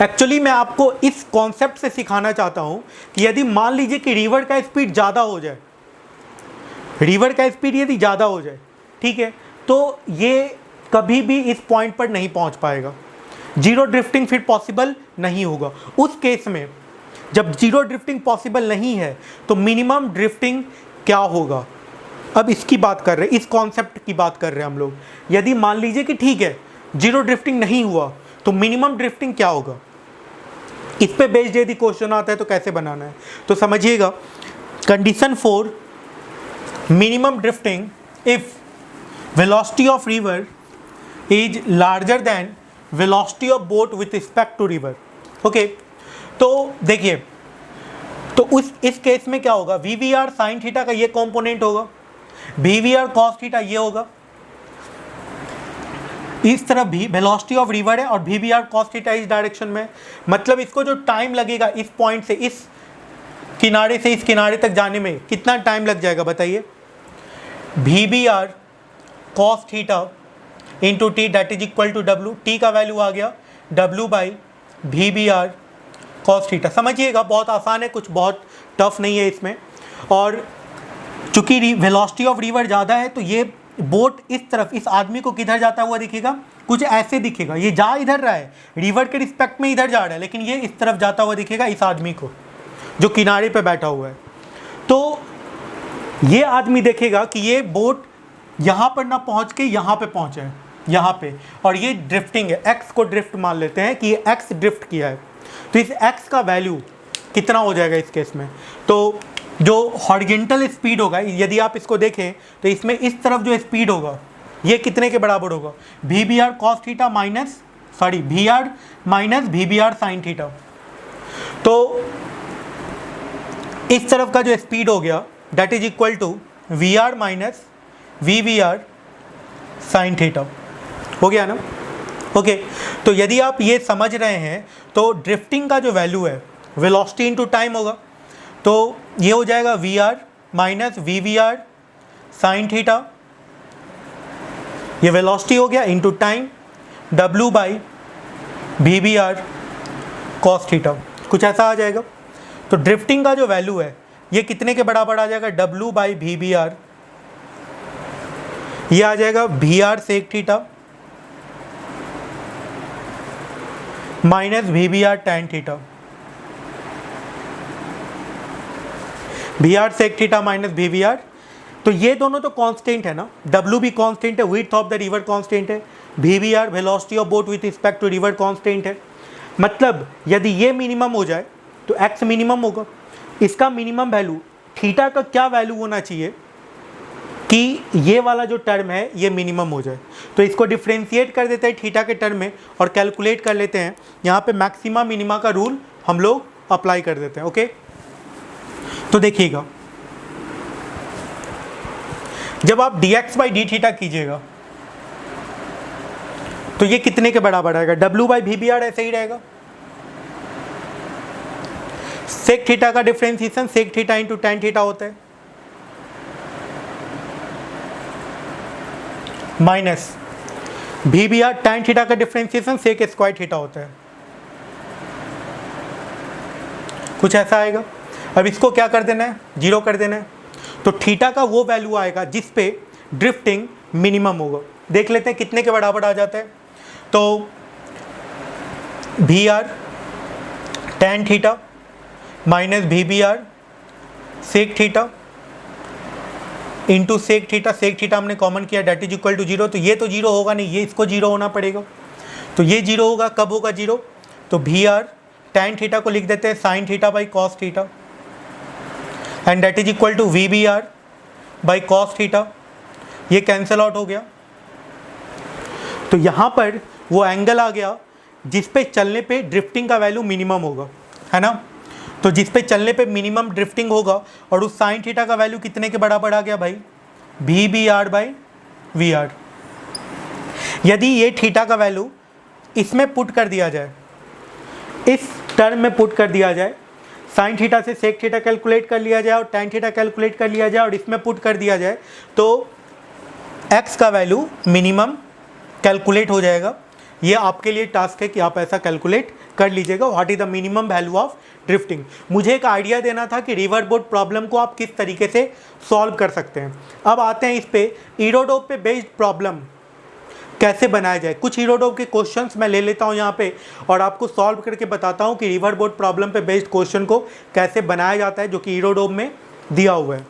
Actually मैं आपको इस कॉन्सेप्ट से सिखाना चाहता हूँ कि यदि मान लीजिए कि रिवर का स्पीड ज़्यादा हो जाए, रिवर का स्पीड यदि ज़्यादा हो जाए, ठीक है, तो ये कभी भी इस पॉइंट पर नहीं पहुँच पाएगा, जीरो ड्रिफ्टिंग फिर पॉसिबल नहीं होगा। उस केस में जब जीरो ड्रिफ्टिंग पॉसिबल नहीं है तो मिनिमम ड्रिफ्टिंग क्या होगा, अब इसकी बात कर रहे हैं, इस कॉन्सेप्ट की बात कर रहे हैं हम लोग। यदि मान लीजिए कि ठीक है जीरो ड्रिफ्टिंग नहीं हुआ तो मिनिमम ड्रिफ्टिंग क्या होगा, इस पे बेस्ड यदि क्वेश्चन आता है तो कैसे बनाना है, तो समझिएगा। Condition 4, minimum drifting if velocity of river is larger than velocity of boat with respect to river. Okay, तो देखिए, तो इस केस में क्या होगा, VBR साइन थीटा का ये कॉम्पोनेंट होगा, VBR कॉस थीटा ये होगा, इस तरफ भी वेलोसिटी ऑफ रिवर है और VBR कॉस थीटा इस डायरेक्शन में। मतलब इसको जो टाइम लगेगा इस पॉइंट से इस किनारे से इस किनारे तक जाने में कितना टाइम लग जाएगा बताइए, VBR cos theta into t that is equal to W। T का वैल्यू आ गया W/VBR कॉस थीटा। समझिएगा बहुत आसान है, कुछ बहुत टफ नहीं है इसमें। और चूंकि वेलोसिटी ऑफ रिवर ज़्यादा है तो ये बोट इस तरफ, इस आदमी को किधर जाता हुआ दिखेगा, कुछ ऐसे दिखेगा, ये जा इधर रहा है, रिवर के रिस्पेक्ट में इधर जा रहा है, लेकिन ये इस तरफ जाता हुआ दिखेगा इस आदमी को जो किनारे पे बैठा हुआ है। तो ये आदमी देखेगा कि ये बोट यहाँ पर ना पहुँच के यहाँ पे पहुँचा है, यहाँ पे, और ये ड्रिफ्टिंग है, एक्स को ड्रिफ्ट मान लेते हैं कि ये एक्स ड्रिफ्ट किया है। तो इस एक्स का वैल्यू कितना हो जाएगा इस केस में, तो जो हॉरिजॉन्टल स्पीड होगा, यदि आप इसको देखें तो इसमें इस तरफ जो स्पीड होगा ये कितने के बराबर होगा, VBR cos theta minus VR minus VBR sine theta. तो इस तरफ का जो स्पीड हो गया that is equal to VR minus VBR sine theta, हो गया ना। ओके, तो यदि आप ये समझ रहे हैं तो ड्रिफ्टिंग का जो वैल्यू है वेलोसिटी इनटू टाइम होगा, तो ये हो जाएगा VR minus VBR sine theta, ये वेलोसिटी हो गया, into time W/VBR cos theta, कुछ ऐसा आ जाएगा। तो ड्रिफ्टिंग का जो वैल्यू है ये कितने के बराबर आ जाएगा, W/VBR, ये आ जाएगा VR sec theta minus VBR tan theta, VR sec theta minus VBR। तो ये दोनों तो कांस्टेंट है ना, W भी कांस्टेंट है, width of the river constant है, VBR velocity of boat with respect to river constant है। मतलब यदि ये मिनिमम हो जाए तो x मिनिमम होगा, इसका मिनिमम वैल्यू थीटा का क्या वैल्यू होना चाहिए कि ये वाला जो टर्म है ये मिनिमम हो जाए। तो इसको डिफ्रेंशिएट कर देते हैं थीटा के टर्म में और कैलकुलेट कर लेते हैं, यहाँ पे मैक्सिमा मिनिमा का रूल हम लोग अप्लाई कर देते हैं। ओके, तो देखिएगा, जब आप dx/d थीटा कीजिएगा तो ये कितने के बराबर आएगा, W/VBR ऐसे ही रहेगा, सेक थीटा का differentiation sec theta into tan theta होता है, माइनस VBR टैन थीटा का डिफ्रेंशिएशन सेक स्क्वायर थीटा होता है, कुछ ऐसा आएगा। अब इसको क्या कर देना है, जीरो कर देना है, तो थीटा का वो वैल्यू आएगा जिस पे ड्रिफ्टिंग मिनिमम होगा। देख लेते हैं कितने के बराबर आ जाता है, तो VR tan theta minus VBR sec theta into sec theta हमने कॉमन किया that is equal to zero. तो ये तो जीरो होगा नहीं, ये इसको जीरो होना पड़ेगा, तो ये जीरो होगा, कब होगा जीरो, तो VR टैन थीटा को लिख देते हैं sine theta by cos theta and that is equal to VBR by cos theta, ये कैंसिल आउट हो गया। तो यहाँ पर वो एंगल आ गया जिस पे चलने पे ड्रिफ्टिंग का वैल्यू मिनिमम होगा, है ना। तो जिस पे चलने पे मिनिमम ड्रिफ्टिंग होगा और उस साइन थीटा का वैल्यू कितने के बराबर आ गया भाई, VBR बाई VR। यदि ये थीटा का वैल्यू इसमें पुट कर दिया जाए, इस टर्म में पुट कर दिया जाए, साइन थीटा से सेक थीटा कैलकुलेट कर लिया जाए और टैन थीटा कैलकुलेट कर लिया जाए और इसमें पुट कर दिया जाए, तो x का वैल्यू मिनिमम कैलकुलेट हो जाएगा। ये आपके लिए टास्क है कि आप ऐसा कैलकुलेट कर लीजिएगा, what is the minimum value of drifting. मुझे एक आइडिया देना था कि रिवर बोट प्रॉब्लम को आप किस तरीके से सॉल्व कर सकते हैं। अब आते हैं इस पे, इरोडोप पे बेस्ड प्रॉब्लम कैसे बनाया जाए। कुछ इरोडोप के क्वेश्चंस मैं ले लेता हूं यहाँ पे और आपको सॉल्व करके बताता हूँ कि रिवर बोट प्रॉब्लम पे बेस्ड क्वेश्चन को कैसे बनाया जाता है, जो कि इरोडोप में दिया हुआ है।